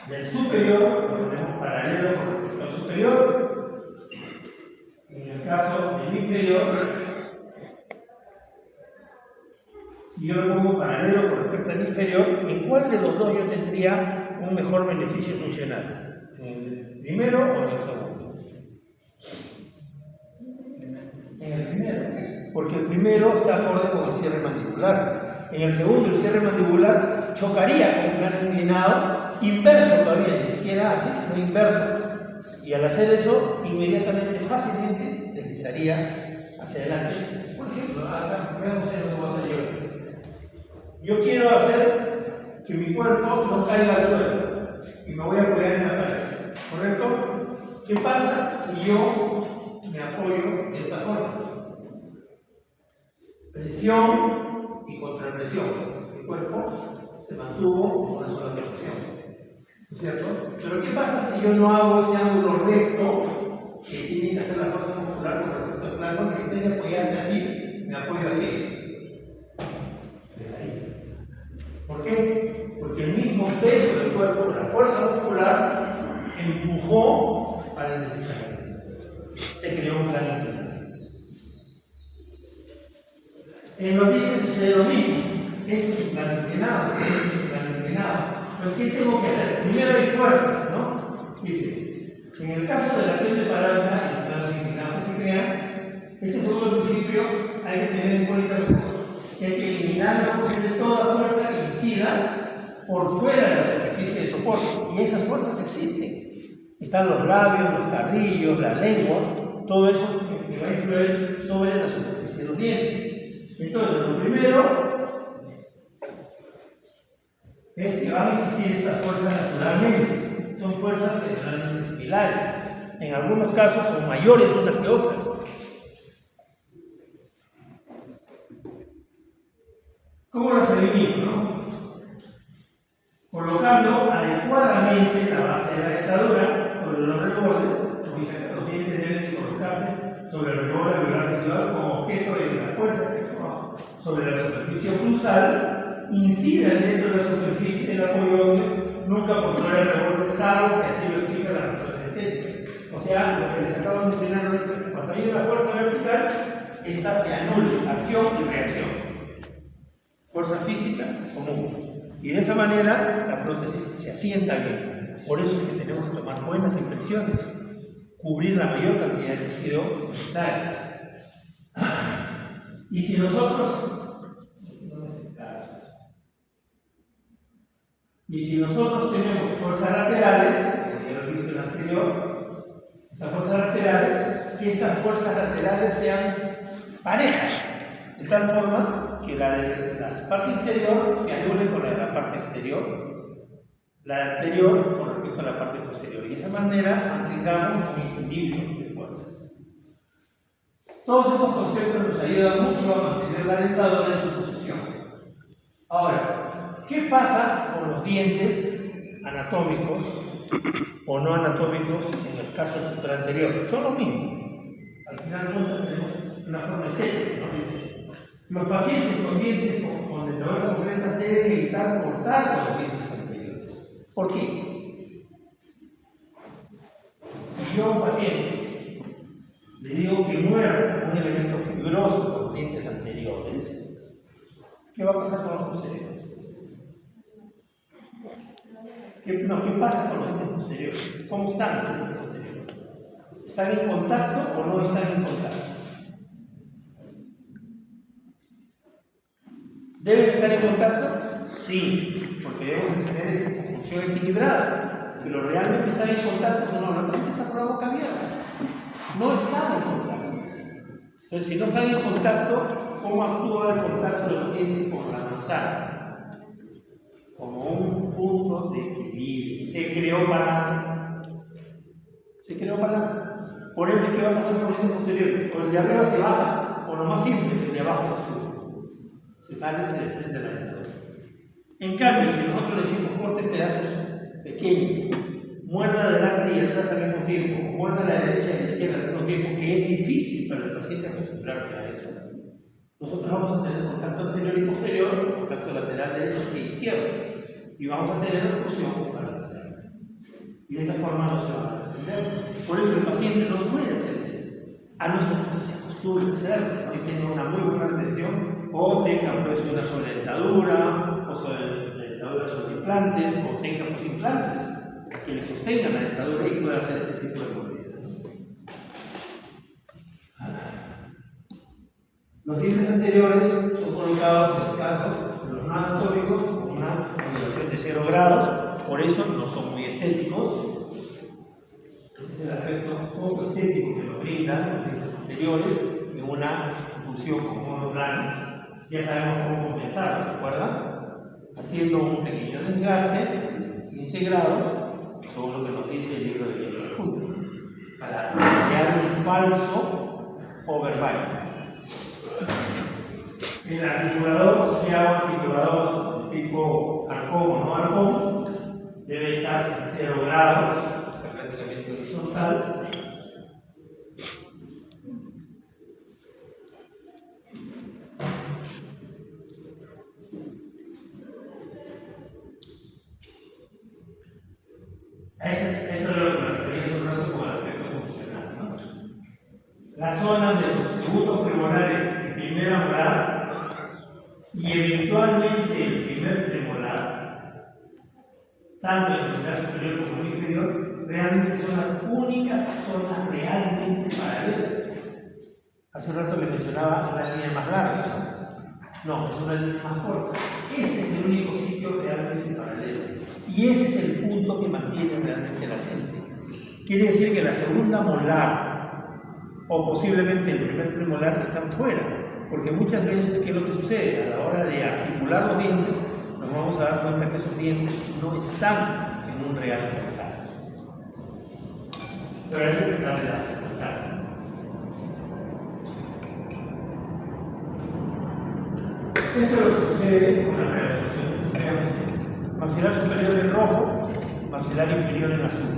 del superior, lo ponemos paralelo con respecto al superior. En el caso del inferior, si yo lo pongo paralelo con respecto al inferior, ¿en cuál de los dos yo tendría un mejor beneficio funcional? ¿En el primero o en el segundo? En el primero, porque el primero está acorde con el cierre mandibular. En el segundo, el cierre mandibular chocaría con un plano inclinado, inverso todavía, ni siquiera así, sino inverso. Y al hacer eso, inmediatamente, fácilmente, deslizaría hacia adelante. Por ejemplo, acá, veamos lo que va a hacer yo. Yo quiero hacer que mi cuerpo no caiga al suelo y me voy a apoyar en la pared, ¿correcto? ¿Qué pasa si yo me apoyo de esta forma? Presión y contrapresión. El cuerpo se mantuvo en una sola posición, ¿no es cierto? Pero ¿qué pasa si yo no hago ese ángulo recto que tiene que hacer la fuerza muscular con respecto al plano? Y en vez de apoyarme así, me apoyo así. ¿Por qué? Porque el mismo peso del cuerpo, la fuerza muscular, empujó para el deslizamiento. Se creó un plano inclinado. En los dientes sucede lo mismo. Esto es un plano inclinado, esto es un plano inclinado. Pero ¿qué tengo que hacer? Primero hay fuerza, ¿no? Dice, en el caso de la acción de palanca y los planos inclinados que se crean, este segundo principio hay que tener en cuenta que hay que eliminar lo posible toda fuerza que incida por fuera de la superficie de soporte. Y esas fuerzas existen. Están los labios, los carrillos, la lengua, todo eso que va a influir sobre la superficie de los dientes. Entonces, lo primero es que van a existir estas fuerzas naturalmente. Son fuerzas generalmente similares. En algunos casos son mayores unas que otras. ¿Cómo las elimino, no? Colocando adecuadamente la base de la dentadura sobre los rebordes, dice que los dientes deben de colocarse sobre el reborde alveolar residual como objeto de la fuerza que sobre la superficie oclusal, incida dentro de la superficie del apoyo óseo, nunca por fuera del reborde, salvo que así lo exija la razón estética. O sea, lo que les acabo de mencionar ahorita, cuando hay una fuerza vertical, esta se anula, acción y reacción. Fuerza física común. Y de esa manera la prótesis se asienta bien. Por eso es que tenemos que tomar buenas impresiones, cubrir la mayor cantidad de tejido necesaria. Y si nosotros tenemos fuerzas laterales, como ya lo he visto en el anterior, estas fuerzas laterales, que estas fuerzas laterales sean parejas, de tal forma que la de la parte interior se anule con la de la parte exterior, la anterior con respecto a la parte posterior, y de esa manera mantengamos un equilibrio de fuerzas. Todos estos conceptos nos ayudan mucho a mantener la dentadura en su posición. Ahora, ¿qué pasa con los dientes anatómicos o no anatómicos en el caso del sector anterior? Son lo mismo. Al final nosotros tenemos una forma estética, ¿no? Dice, los pacientes con dientes con dentadura completa deben evitar cortar con los dientes anteriores. ¿Por qué? Si yo a un paciente le digo que muerda un elemento fibroso con los dientes anteriores, ¿Qué va a pasar con los posteriores? ¿Qué pasa con los dientes posteriores? ¿Cómo están los dientes posteriores? ¿Están en contacto o no están en contacto? ¿Deben estar en contacto? Sí, porque debemos tener función equilibrada. Que lo realmente están en contacto, no, la paciente está con la boca abierta. No están en contacto. Entonces, si no están en contacto, ¿cómo actúa el contacto de los dientes con la manzana? Como un punto de equilibrio. Se creó parámetro. Por ende, ¿qué va a pasar con los dientes posteriores? O el de arriba se baja, o lo más simple, el de abajo se sube. Se sale, se desprende la dentadura. En cambio, si nosotros le decimos corte pedazos pequeños, muerda adelante y atrás al mismo tiempo, o muerda a la derecha y a la izquierda al mismo tiempo, que es difícil para el paciente acostumbrarse a eso, nosotros vamos a tener contacto anterior y posterior, contacto lateral derecho e izquierdo, y vamos a tener oclusión para la externa. Y de esa forma no se va a defender. Por eso el paciente no puede hacer eso, a no ser que se acostumbre a hacerlo, y tenga una muy buena retención, o tenga pues una sobredentadura, o sobredentadura sobre implantes, o tenga pues implantes que le sostengan la dentadura y pueda hacer ese tipo de movilidad. Los dientes anteriores son colocados en el caso de los no anatómicos con una angulación de 0 grados, por eso no son muy estéticos. Ese es el aspecto poco estético que nos brindan los dientes anteriores en una incursión con monoplano. Ya sabemos cómo compensarlo, ¿se acuerdan? Haciendo un pequeño desgaste, 15 grados, todo lo que nos dice el libro de Jenny Hunter, para crear un falso overbite. El articulador, sea un articulador de tipo arcón o no arcón, debe estar a 0 grados, prácticamente horizontal. Eso es lo que me refería hace un rato con el aspecto funcional, ¿no? Las zonas de los segundos premolares de primera molar y eventualmente el primer premolar, tanto en el maxilar superior como en el inferior, realmente son las únicas zonas realmente paralelas. Hace un rato le mencionaba una línea más larga. No, es una línea más corta. Este es el único sitio realmente paralelo. Y ese es el punto que mantiene realmente la síntesis. Quiere decir que la segunda molar o posiblemente el primer premolar están fuera. Porque muchas veces, ¿qué es lo que sucede? A la hora de articular los dientes, nos vamos a dar cuenta que esos dientes no están en un real contacto. Pero hay que tratar de dar contacto. Esto es lo que sucede con la reabsorción. Maxilar superior en rojo, maxilar inferior en azul.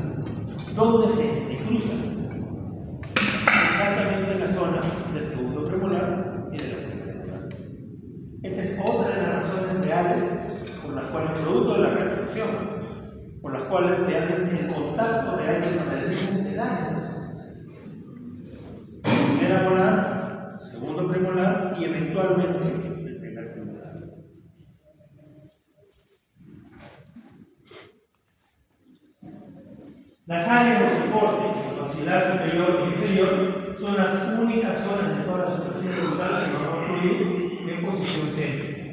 ¿Dónde se cruzan? Exactamente en la zona del segundo premolar y de la primera molar. Esta es otra de las razones reales por las cuales, producto de la reabsorción, por las cuales realmente el contacto real del paralelismo se da en esas zonas. Primera molar, segundo premolar y eventualmente las áreas de soporte en el maxilar superior y inferior son las únicas zonas de toda la superficie dental que van a ocurrir en posición céntrica.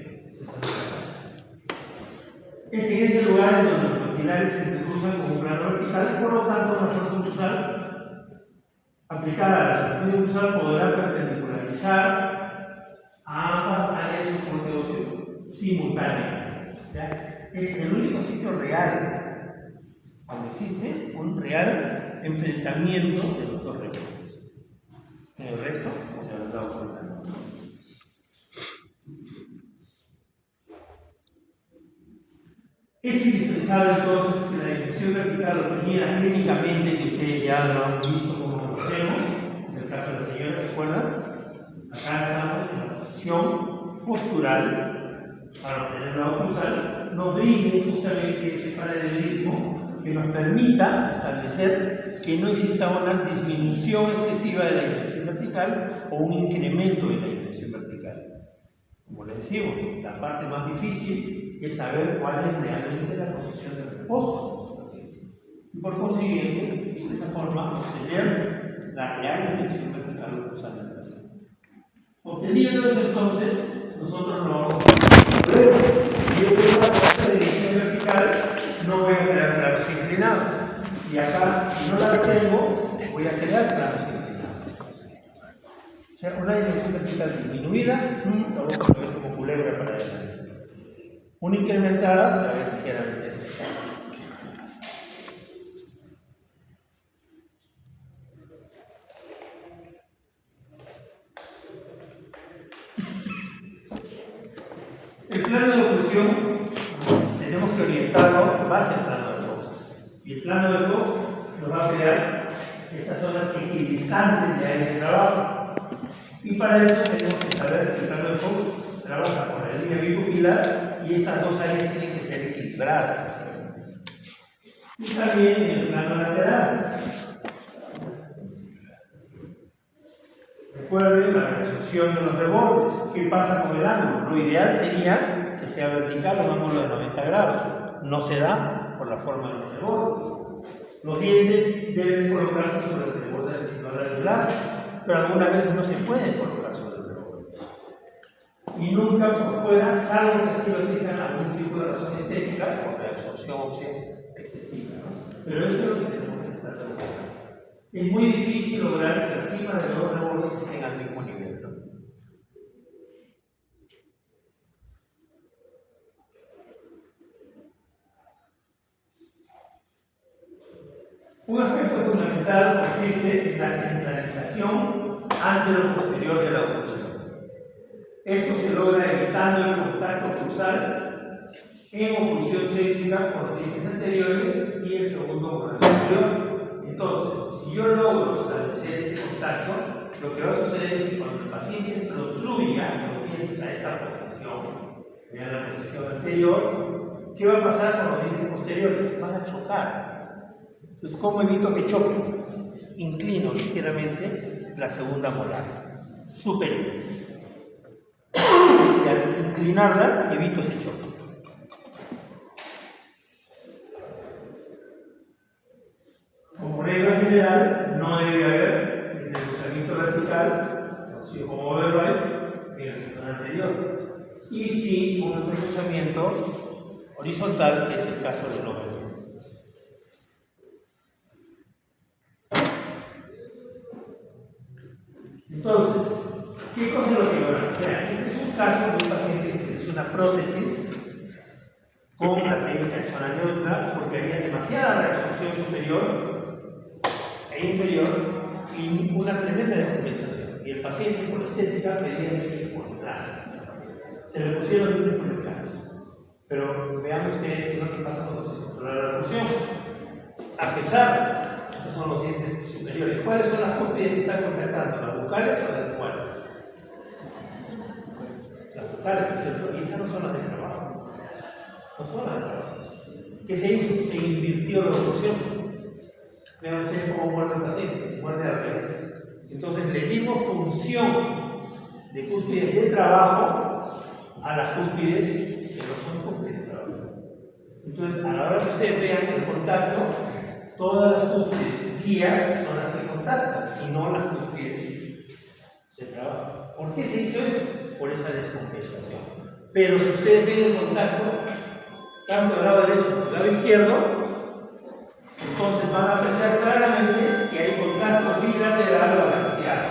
Es en ese lugar en donde los maxilares se entrecruzan con un plano vertical y por lo tanto una fuerza oclusal aplicada a la superficie oclusal podrá perpendicularizar a ambas áreas de soporte óseo simultáneamente. O sea, es el único sitio real cuando existe un real enfrentamiento de los dos recortes. En el resto, como se habrán dado cuenta. Es indispensable entonces que la dirección vertical obtenida clínicamente, que ustedes ya lo han visto como conocemos, es el caso de la señora, ¿se acuerdan? Acá estamos en la posición postural para obtener la oclusal, nos brinde justamente ese paralelismo que nos permita establecer que no exista una disminución excesiva de la dimensión vertical o un incremento de la dimensión vertical. Como le decimos, la parte más difícil es saber cuál es realmente la posición del reposo. Y por consiguiente, de esa forma, obtener la real dimensión vertical o cruzal del paciente. Obteniendo eso, entonces, nosotros no vamos a ver. Si yo tengo una cosa de dirección vertical, no voy a crear planos inclinados. Y acá, si no la tengo, voy a crear planos inclinados. O sea, una dimensión vertical disminuida, la vamos a ver como culebra para adelante. Una incrementada se va a ver ligeramente así. El plano de oclusión tenemos que orientarlo en base al plano de Fox. Y el plano de Fox nos va a crear estas zonas equidistante de área de trabajo. Y para eso tenemos que saber que el plano de Fox trabaja con la línea bipupilar y estas dos áreas tienen que ser equilibradas. Y también en el plano lateral. Recuerden la reducción de los rebordes. ¿Qué pasa con el ángulo? Lo ideal sería que sea vertical un ángulo de 90 grados. No se da por la forma de los rebordes. Los dientes deben colocarse sobre el reborde del signo regular, pero algunas veces no se pueden colocar sobre el reborde. Y nunca por fuera, salvo que sí lo exijan algún tipo de razón estética, por la absorción excesiva, ¿no? Pero eso es lo que tenemos que tratar de buscar. Es muy difícil lograr que las cimas de los dos rebordes estén al mismo nivel, ¿no? Un aspecto fundamental consiste en la centralización antero-posterior de la oclusión. Esto se logra evitando el contacto cruzal en oclusión céntrica con los dientes anteriores y el segundo con el superior. Entonces, si yo logro establecer ese contacto, lo que va a suceder es que cuando el paciente protruya los dientes a esta posición, vean la posición anterior, ¿qué va a pasar con los dientes posteriores? Van a chocar. Entonces, ¿cómo evito que choquen? Inclino ligeramente la segunda molar superior. Y al inclinarla, evito ese choque. Como regla general, no debe haber desglosamiento vertical, conocido como override, en el sector anterior. Y sí un desglosamiento horizontal, que es el caso del override. Entonces, ¿qué cosa es lo que logramos? Este es un caso de un paciente que se hizo una prótesis con la técnica de zona neutra porque había demasiada reabsorción superior e inferior y una tremenda descompensación. Y el paciente por estética pedía dientes poliplanos. Se le pusieron dientes poliplanos. Pero vean ustedes qué es lo que pasa cuando se controla la oclusión. A pesar, estos son los dientes superiores. ¿Cuáles son las cúspides que están contactando? ¿Las bucales o las linguales? Las bucales, ¿no es cierto? Y esas no son las de trabajo. No son las de trabajo. ¿Qué se hizo? Se invirtió la oclusión. Vean ustedes cómo muerde el paciente. Muerde al revés. Entonces le dimos función de cúspides de trabajo a las cúspides que no son cúspides de trabajo. Entonces, a la hora que ustedes vean el contacto, todas las cúspides guía son las que contactan y no las cúspides de trabajo. ¿Por qué se hizo eso? Por esa descompensación. Pero si ustedes ven el contacto, tanto del lado derecho como del lado izquierdo, entonces van a apreciar claramente que hay contacto bilateral balanceado.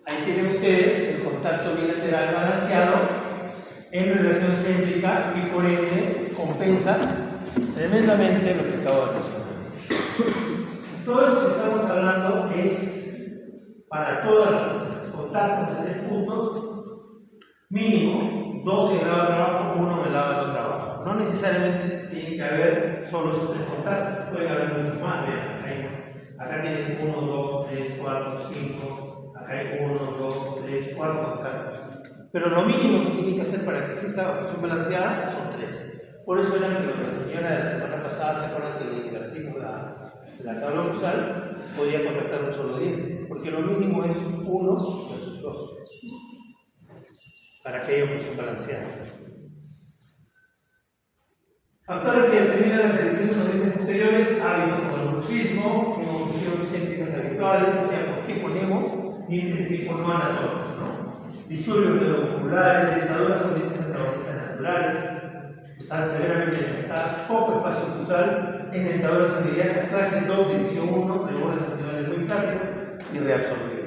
Ahí tienen ustedes el contacto bilateral balanceado en relación céntrica y por ende compensa tremendamente lo que acabo de mencionar. Todo esto que estamos hablando es para todos los contactos de 3 puntos, mínimo 2 en el lado de trabajo, 1 en el lado de no trabajo. No necesariamente tiene que haber solo esos 3 contactos, pueden haber muchos más. Vean, acá tienen 1, 2, 3, 4, 5, acá hay 1, 2, 3, 4 contactos. Pero lo mínimo que tiene que hacer para que exista oclusión balanceada son 3. Por eso era que lo que la señora de la semana pasada, ¿se acuerdan que le invertimos la tabla oclusal, podría contactar un solo diente, porque lo mínimo es 1 versus 2, para que haya oclusión balanceada. Factores que determinan la selección de los dientes posteriores: hábitos como el bruxismo, evolución céntricas habituales, o sea, ¿por qué ponemos dientes de tipo no anatómicos, ¿no? Disturbios preocululares, dentaduras con dientes antagonistas naturales, están severamente desgastadas, poco espacio oclusal, en dentaduras inmediatas, clase 2, división 1, rebordes nacionales muy frágiles y reabsorbidos.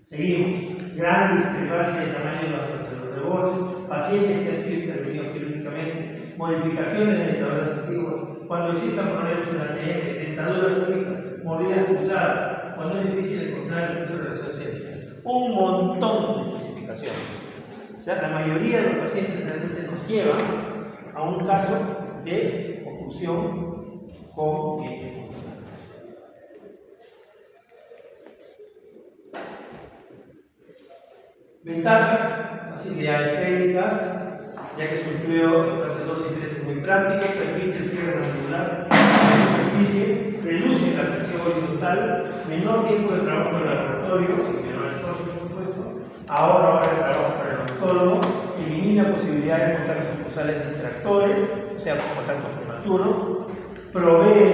Seguimos. Gran discrepancia de tamaño de los rebordes, pacientes que han sido intervenidos quirúrgicamente, modificaciones de dentaduras antiguas, cuando existan problemas en la ATM, dentaduras únicas, mordidas cruzadas, cuando es difícil encontrar el de relación céntrica. Un montón de especificaciones. O sea, la mayoría de los pacientes realmente nos llevan a un caso de oclusión con dientes. Ventajas: facilidades técnicas, ya que su empleo en clase 2 y 3 es muy práctico, permite el cierre mandibular de la superficie, reduce la presión horizontal, menor tiempo de trabajo en el laboratorio, menor esfuerzo, por supuesto, ahorra horas de trabajo para el odontólogo, elimina posibilidades de contactos oclusales distractores, o sea, contactos prematuros, provee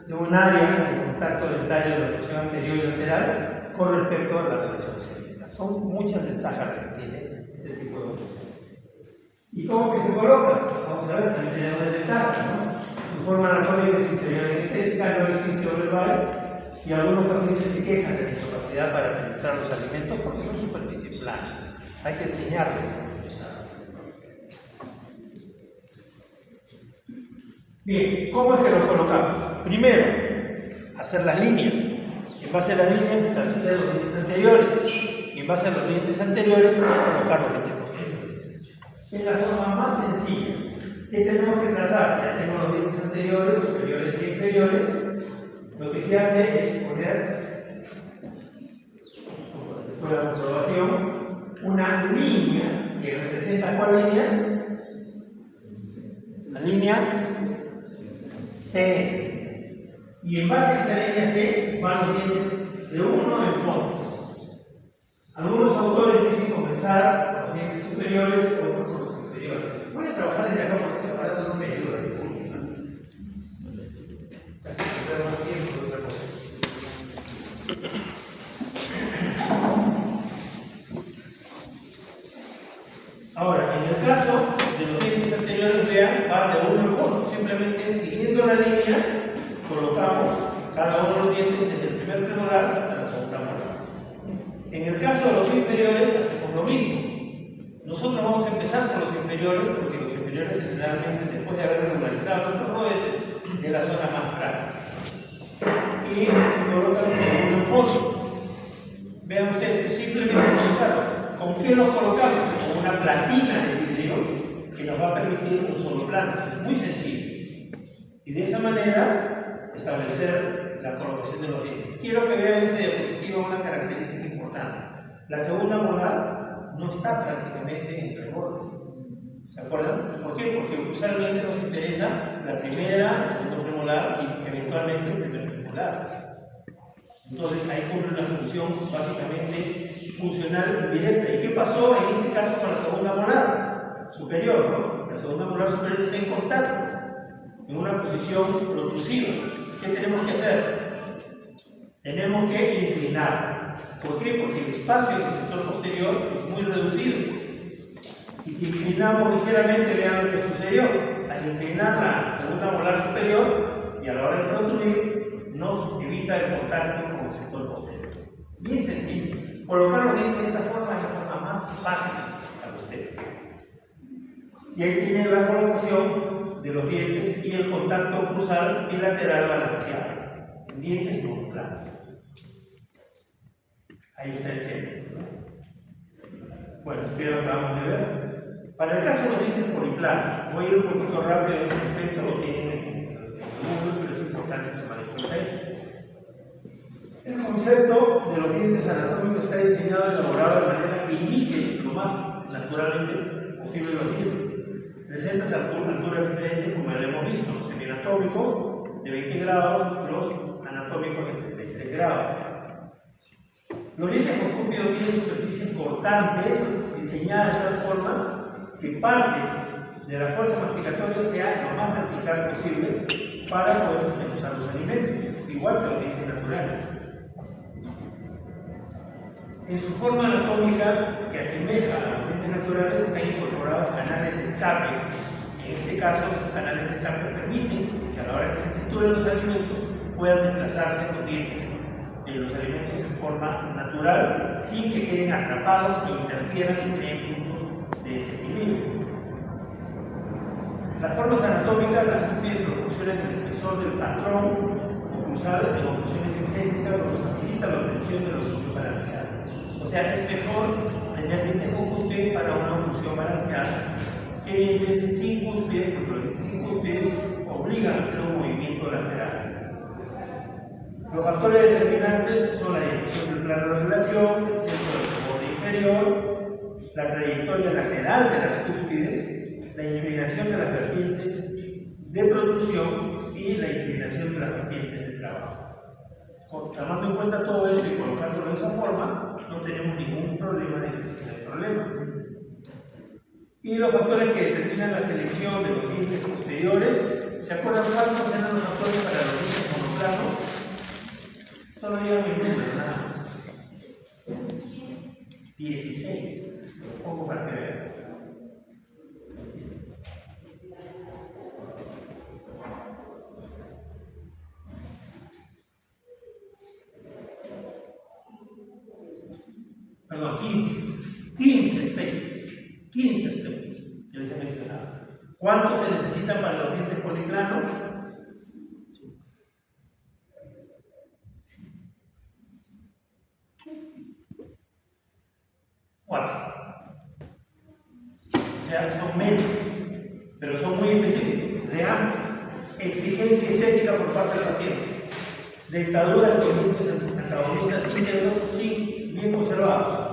de un área de contacto dentario de la porción anterior y lateral con respecto a la relación céntrica. Son muchas ventajas las que tiene este tipo de oclusión. ¿Y cómo que se coloca? Vamos a ver, también tenemos desventajas, ¿no? Su forma anatómica es inferior en estética, no existe overbite, y algunos pacientes se quejan de la incapacidad para penetrar los alimentos porque son superficie plana. Hay que enseñarles. Bien, ¿cómo es que los colocamos? Primero, hacer las líneas. En base a las líneas, establecer los dientes anteriores. Y en base a los dientes anteriores, colocar los dientes posteriores. Es la forma más sencilla. ¿Qué tenemos que trazar? Ya tenemos los dientes anteriores, superiores e inferiores. Lo que se hace es poner, después de la comprobación, una línea que representa ¿cuál línea? La línea C. Y en base a esta línea C van los dientes de uno en fondo. Algunos autores dicen comenzar con los dientes superiores, otros con los inferiores. Voy a trabajar desde acá porque ese aparato no me ayuda. Casi perder más tiempo de otra cosa. Ahora, en el caso de los dientes anteriores, vean, van de uno en fondo. Simplemente siguiendo la línea, colocamos cada uno de los dientes desde el primer premolar hasta la segunda molar. En el caso de los inferiores, hacemos lo mismo. Nosotros vamos a empezar con los inferiores, porque los inferiores generalmente, después de haber regularizado nuestros rodetes, es la zona más práctica. Y se colocan de uno en fondo. Vean ustedes, simplemente colocarlo. ¿Con qué los colocamos? Con una platina de vidrio que nos va a permitir un solo plano. Es muy sencillo. Y de esa manera establecer la colocación de los dientes. Quiero que vean en esta diapositiva una característica importante. La segunda molar no está prácticamente en reborde. ¿Se acuerdan? ¿Por qué? Porque usualmente nos interesa la primera, el segundo premolar y eventualmente el primer premolar. Entonces ahí cumple una función básicamente funcional indirecta. ¿Y qué pasó en este caso con la segunda molar superior? ¿No? La segunda molar superior está en contacto, en una posición protrusiva. ¿Qué tenemos que hacer? Tenemos que inclinar. ¿Por qué? Porque el espacio en el sector posterior es muy reducido. Y si inclinamos ligeramente, vean lo que sucedió. Al inclinar la segunda molar superior y a la hora de protruir, nos evita el contacto con el sector posterior. Bien sencillo. Colocar los dientes de esta forma es la forma más fácil para usted. Y ahí tienen la colocación de los dientes y el contacto oclusal bilateral balanceado en dientes monoplanos. Ahí está el centro. Bueno, esto ya lo acabamos de ver. Para el caso de los dientes poliplanos, voy a ir un poquito rápido en este aspecto, lo tienen en el Google, pero es importante tomar en cuenta esto. El concepto de los dientes anatómicos está diseñado y elaborado de manera que imite lo más naturalmente posible los dientes. Presentan alturas diferentes como ya lo hemos visto, los semianatómicos de 20 grados, los anatómicos de 33 grados. Los dientes concúspidos tienen superficies cortantes diseñadas de tal forma que parte de la fuerza masticatoria sea lo más vertical posible para poder desmenuzar los alimentos, igual que los dientes naturales. En su forma anatómica, que asemeja a los dientes naturales, están incorporados canales de escape. En este caso, esos canales de escape permiten que a la hora que se trituren los alimentos puedan desplazarse los dientes de los alimentos en forma natural sin que queden atrapados e interfieran y creen puntos de desequilibrio. Las formas anatómicas, las cúspides proporcionan el espesor del patrón oclusal de oclusiones excéntricas, lo que facilita la obtención de la oclusión balanceada. O sea, es mejor tener dientes con cúspide para una oclusión balanceada que dientes sin cúspide, porque los dientes sin cúspide obligan a hacer un movimiento lateral. Los factores determinantes son la dirección del plano de relación, el centro del borde inferior, la trayectoria lateral de las cúspides, la inclinación de las vertientes de protrusión y la inclinación de las vertientes de trabajo. Tomando en cuenta todo eso y colocándolo de esa forma, no tenemos ningún problema de que se tenga problema. Y los factores que determinan la selección de los dientes posteriores, ¿se acuerdan cuántos eran los factores para los dientes monoplanos? Solo díganme el número, nada más. 16. Un poco para que vean. Perdón, 15 aspectos. 15 aspectos que les he mencionado. ¿Cuántos se necesitan para los dientes poliplanos? 4. O sea, son menos, pero son muy específicos. Leamos. Exigencia estética por parte del paciente. Dentadura con dientes antagonistas íntegros, sí, bien conservados.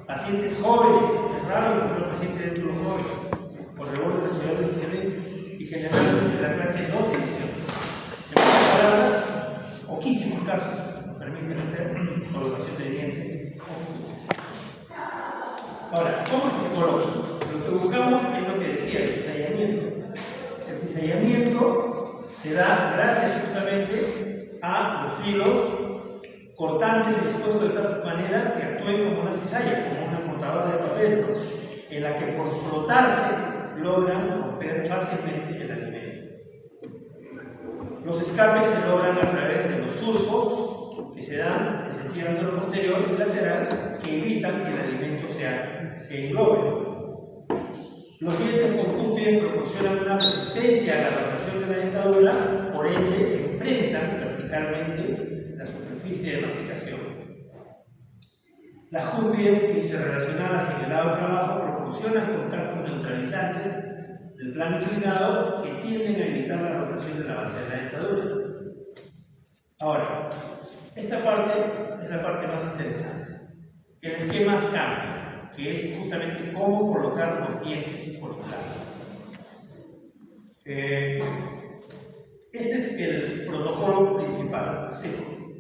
Pacientes jóvenes, es raro encontrar un paciente dentro de los jóvenes, por el borde del cerebro excelente y generalmente de la clase 2 de visión. En otras palabras, poquísimos casos nos permiten hacer colocación de dientes. Ahora, ¿cómo es que se coloca? Lo que buscamos es lo que decía, el cizallamiento. El cizallamiento se da gracias justamente a los filos cortantes dispuestos de tal manera que actúen como una cizalla, como una cortadora de papel, ¿no? En la que por frotarse logran romper fácilmente el alimento. Los escapes se logran a través de los surcos que se dan en sentido anteroposterior y lateral que evitan que el alimento se englobe. Los dientes con cúspides proporcionan una resistencia a la rotación de la dentadura, por ende enfrentan verticalmente la superficie de masticación. Las cúspides interrelacionadas en el lado de trabajo proporcionan contactos neutralizantes del plano inclinado que tienden a evitar la rotación de la base de la dentadura. Ahora, esta parte es la parte más interesante. El esquema cambia, que es justamente cómo colocar los dientes por plano. Este es el protocolo principal.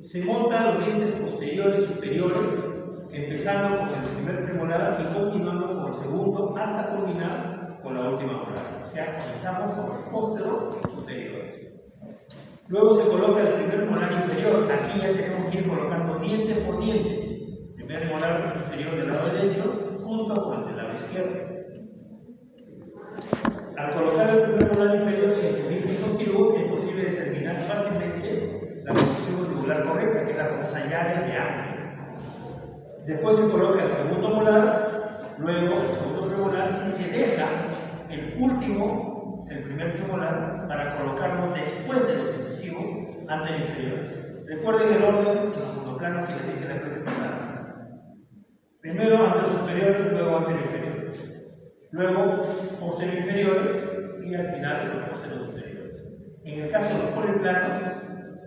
Se montan los dientes posteriores y superiores, empezando con el primer premolar y continuando con el segundo hasta culminar con la última molar. O sea, comenzamos con los pósteros superiores. Luego se coloca el primer molar inferior. Aquí ya tenemos que ir colocando diente por diente. Primer molar inferior del lado derecho junto con el del lado izquierdo. Al colocar el primer molar inferior sin subir el contigo, es posible determinar fácilmente la posición mandibular correcta, que es la famosa llave de Angle. Después se coloca el segundo molar, luego el segundo premolar y se deja el primer premolar para colocarlo después de los incisivos anteriores. Recuerden el orden en los monoplanos que les dije en la clase pasada. Primero anteros superiores, luego anteros inferiores. Luego posteriores inferiores y al final los posteriores superiores. En el caso de los poliplanos,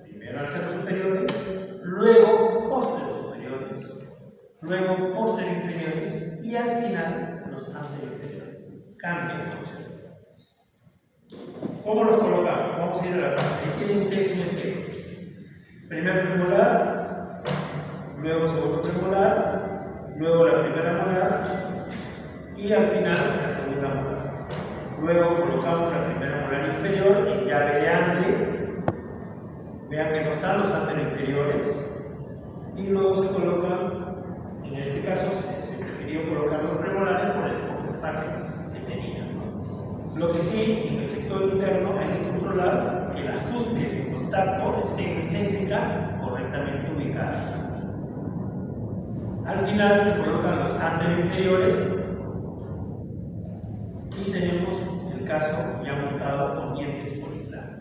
primero anteros superiores, luego posteriores superiores, luego posteriores inferiores y al final los anteriores inferiores. Cambia el concepto. ¿Cómo los colocamos? Vamos a ir a la parte. Aquí tienen ustedes un esquema. Primer premolar, luego segundo premolar, luego la primera molar y al final la segunda molar. Luego colocamos la primera molar inferior en llave de angle. Vean que no están los anteroinferiores. Y luego se colocan, en este caso se prefirió colocar los premolares por el poco espacio que tenían. Lo que sí, en el sector interno hay que controlar que las cúspides de contacto estén céntricas correctamente ubicadas. Al final se colocan los anteroinferiores y tenemos el caso ya montado con dientes poliplanos.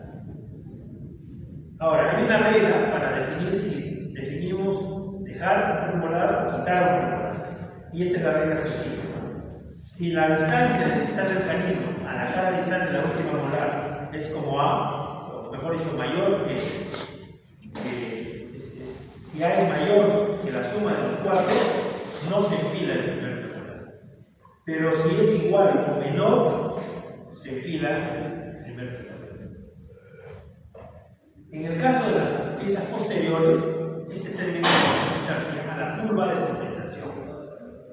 Ahora, hay una regla para definir si definimos dejar un premolar o quitar un premolar. Y esta es la regla sencilla. Si la distancia del distal del canino a la cara distal de la última molar es como A, o mejor dicho, mayor si A es mayor que la suma de los cuatro, no se enfila el primer premolar. Pero si es igual o menor, se enfila el primer premolar. En el caso de las piezas posteriores, este término se llama la curva de compensación.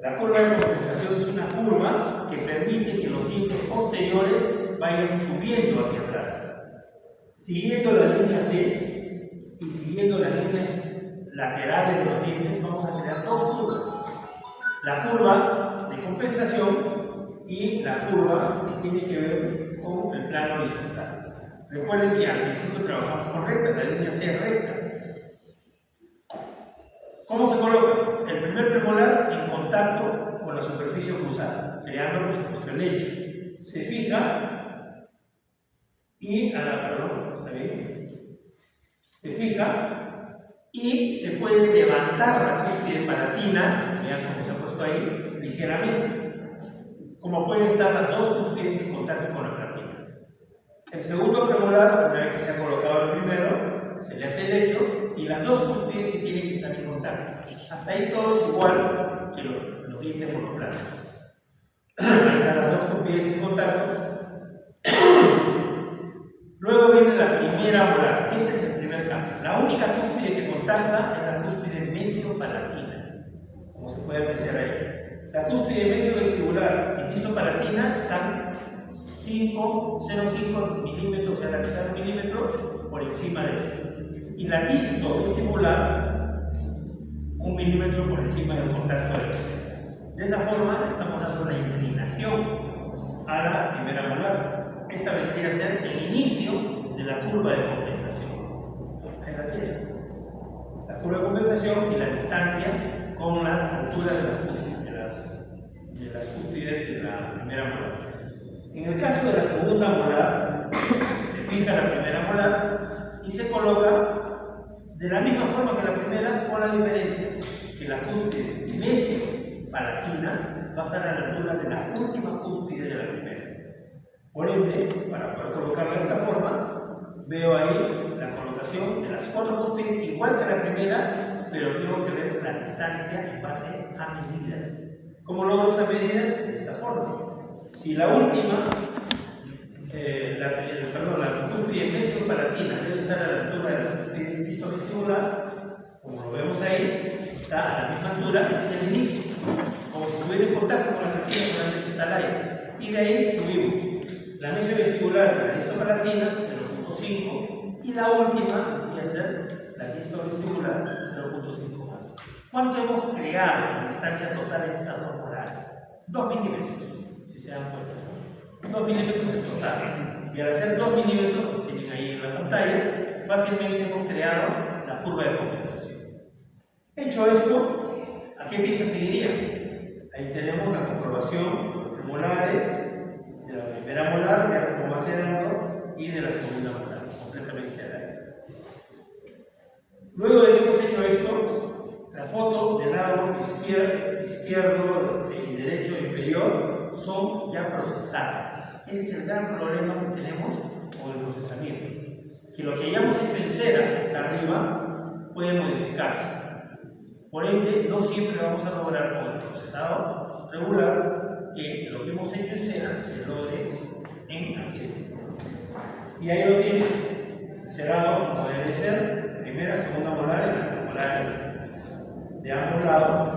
La curva de compensación es una curva que permite que los dientes posteriores vayan subiendo hacia atrás. Siguiendo la línea C y siguiendo las líneas laterales de los dientes, vamos a crear dos curvas. La curva de compensación y la curva que tiene que ver con el plano horizontal. Recuerden que al principio trabajamos con recta, la línea C es recta. ¿Cómo se coloca? El primer premolar en contacto con la superficie oclusal, creando nuestro lecho. Se fija y se fija y se puede levantar la cúspide palatina, vean cómo se ha puesto ahí, ligeramente. Como pueden estar las dos cúspides en contacto con la palatina. El segundo premolar, una vez que se ha colocado el primero, se le hace el lecho y las dos cúspides sí tienen que estar en contacto. Hasta ahí todo es igual que los dientes monoplanos. Ahí están las dos cúspides en contacto. Luego viene la primera molar. Este es el primer cambio. La única cúspide que contacta es la cúspide mesio-palatina, como se puede apreciar ahí. La cúspide mesio-vestibular y disto-palatina están 0,5 milímetros, o sea, la mitad de un milímetro por encima de eso. Y la disto-vestibular, 1 milímetro por encima del contacto del ojo. De esa forma, le estamos dando una inclinación a la primera molar. Esta vendría a ser el inicio de la curva de compensación. Ahí la tienen. La curva de compensación y la distancia con las alturas de las cúspides de la primera molar. En el caso de la segunda molar, se fija la primera molar y se coloca de la misma forma que la primera, con la diferencia que la cúspide mesio-palatina va a estar a la altura de la última cúspide de la primera. Por ende, para poder colocarla de esta forma, veo ahí la colocación de las cuatro cúspides igual que la primera, pero tengo que ver la distancia en base a medidas. ¿Cómo logro esas medidas? De esta forma. Si la última, la cúspide mesio-palatina debe estar a la altura de la cúspide distovestibular, como lo vemos ahí, está a la misma altura, ese es el inicio. Como si estuviera en contacto con la retina, solamente está al aire. Y de ahí subimos. La mesio-vestibular y la disto-palatina, 0,5, y la última podría ser la disto-vestibular, 0,5 más. ¿Cuánto hemos creado en distancia total entre estas dos molares? 2 milímetros, si se dan cuenta. 2 milímetros en total. Y al hacer 2 milímetros, los tienen ahí en la pantalla, fácilmente hemos creado la curva de compensación. Hecho esto, ¿a qué pieza seguiría? Ahí tenemos la comprobación de los premolares, de la primera molar, ya como va quedando, y de la segunda molar, completamente al aire. Luego de que hemos hecho esto, la foto del lado izquierdo y derecho inferior son ya procesadas. Ese es el gran problema que tenemos con el procesamiento. Que lo que hayamos hecho en cera, hasta arriba, puede modificarse. Por ende, no siempre vamos a lograr con el procesado regular que lo que hemos hecho en cera se logre en acrílico. Y ahí lo tiene, cerrado como debe ser, primera, segunda molar y las molares de ambos lados.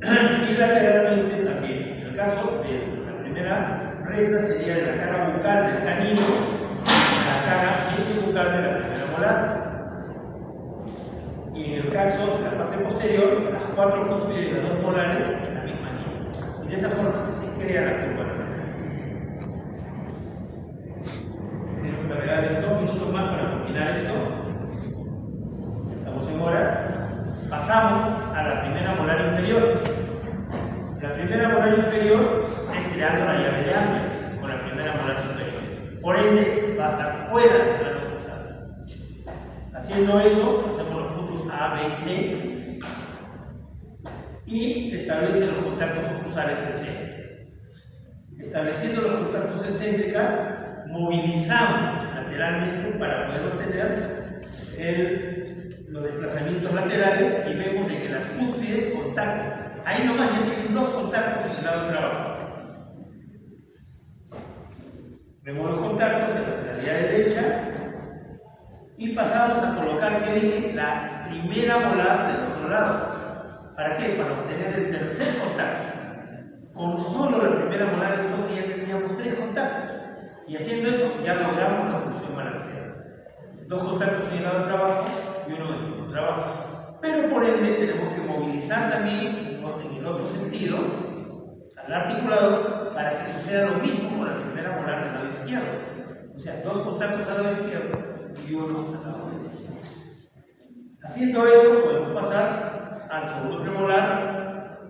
Y lateralmente también. En el caso de la primera recta sería de la cara bucal del canino a la cara bucal de la primera molar. Y en el caso de la parte posterior, las cuatro cúspides de las dos molares en la misma línea. Y de esa forma se crea la curva nasal. Tenemos que agregar 2 minutos más para terminar esto. Estamos en hora. Pasamos a la primera molar inferior. La primera molar inferior es creando la llave de Angler con la primera molar superior. Por ende, va a estar fuera del plano cruzado. Haciendo eso, hacemos los puntos A, B y C y se establecen los contactos oclusales en C. Estableciendo los contactos en céntrica, movilizamos lateralmente para poder obtener los desplazamientos laterales y vemos de que las cúspides contactan. Ahí nomás ya tienen 2 contactos en el lado de trabajo. Vemos los contactos en la lateralidad derecha y pasamos a colocar, que dije, la primera molar del otro lado. ¿Para qué? Para obtener el tercer contacto. Con solo la primera molar entonces ya teníamos 3 contactos. Y haciendo eso ya logramos la oclusión balanceada. 2 contactos en el lado de trabajo y uno en el otro trabajo. Pero por ende tenemos que movilizar también en el otro sentido al articulador para que suceda lo mismo con la primera molar del lado izquierdo. O sea, 2 contactos al lado izquierdo y uno al lado derecho. Haciendo eso podemos pasar al segundo premolar,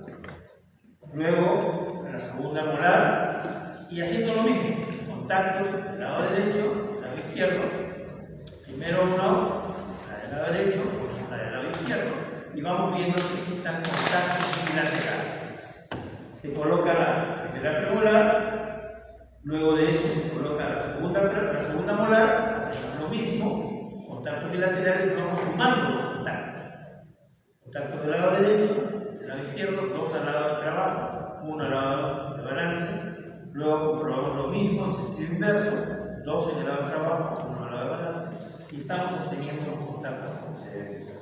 luego a la segunda molar y haciendo lo mismo, contactos del lado derecho, del lado izquierdo, primero uno, la del lado derecho, la del lado izquierdo, y vamos viendo que existan contactos bilaterales. Se coloca la primera premolar, luego de eso se coloca la segunda molar, hacemos lo mismo, contactos bilaterales y vamos sumando los contactos. Contactos del lado derecho, del lado izquierdo, 2 al lado de trabajo, 1 al lado de balance, luego comprobamos lo mismo en sentido inverso, 2 en el lado de trabajo, 1 al lado de balance, y estamos obteniendo los contactos como se debe usar.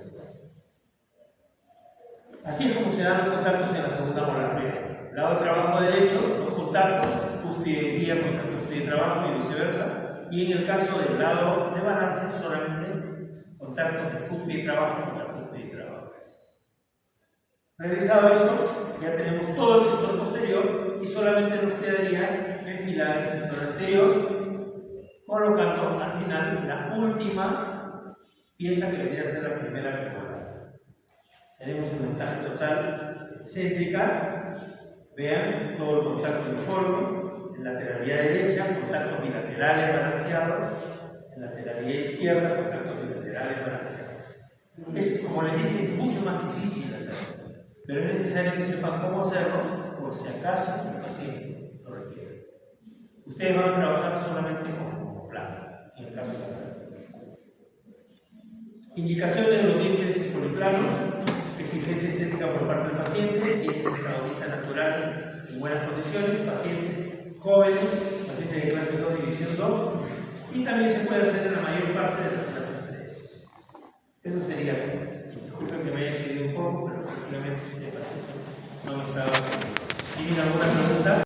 Así es como se dan los contactos en la segunda molar. Bien, lado de trabajo derecho, 2 contactos, cúspide y guía contra cúspide de trabajo y viceversa, y en el caso del lado de balance solamente contactos de cúspide de trabajo contra cúspide de trabajo. Realizado esto, ya tenemos todo el sector posterior y solamente nos quedaría enfilar el sector anterior, colocando al final la última pieza que vendría a ser la primera premolar. Tenemos el montaje total céntrica, vean todo el contacto uniforme, en lateralidad derecha, contactos bilaterales balanceados, en lateralidad izquierda, contactos bilaterales balanceados. Esto, como les dije, es mucho más difícil de hacer, pero es necesario que sepan cómo hacerlo por si acaso el paciente lo requiere. Ustedes van a trabajar solamente con plano, en el caso de la plano. Indicaciones de los dientes poliplanos, exigencia estética por parte del paciente, dientes antagonistas naturales en buenas condiciones, pacientes jóvenes, pacientes de clase 2, división 2, y también se puede hacer en la mayor parte de las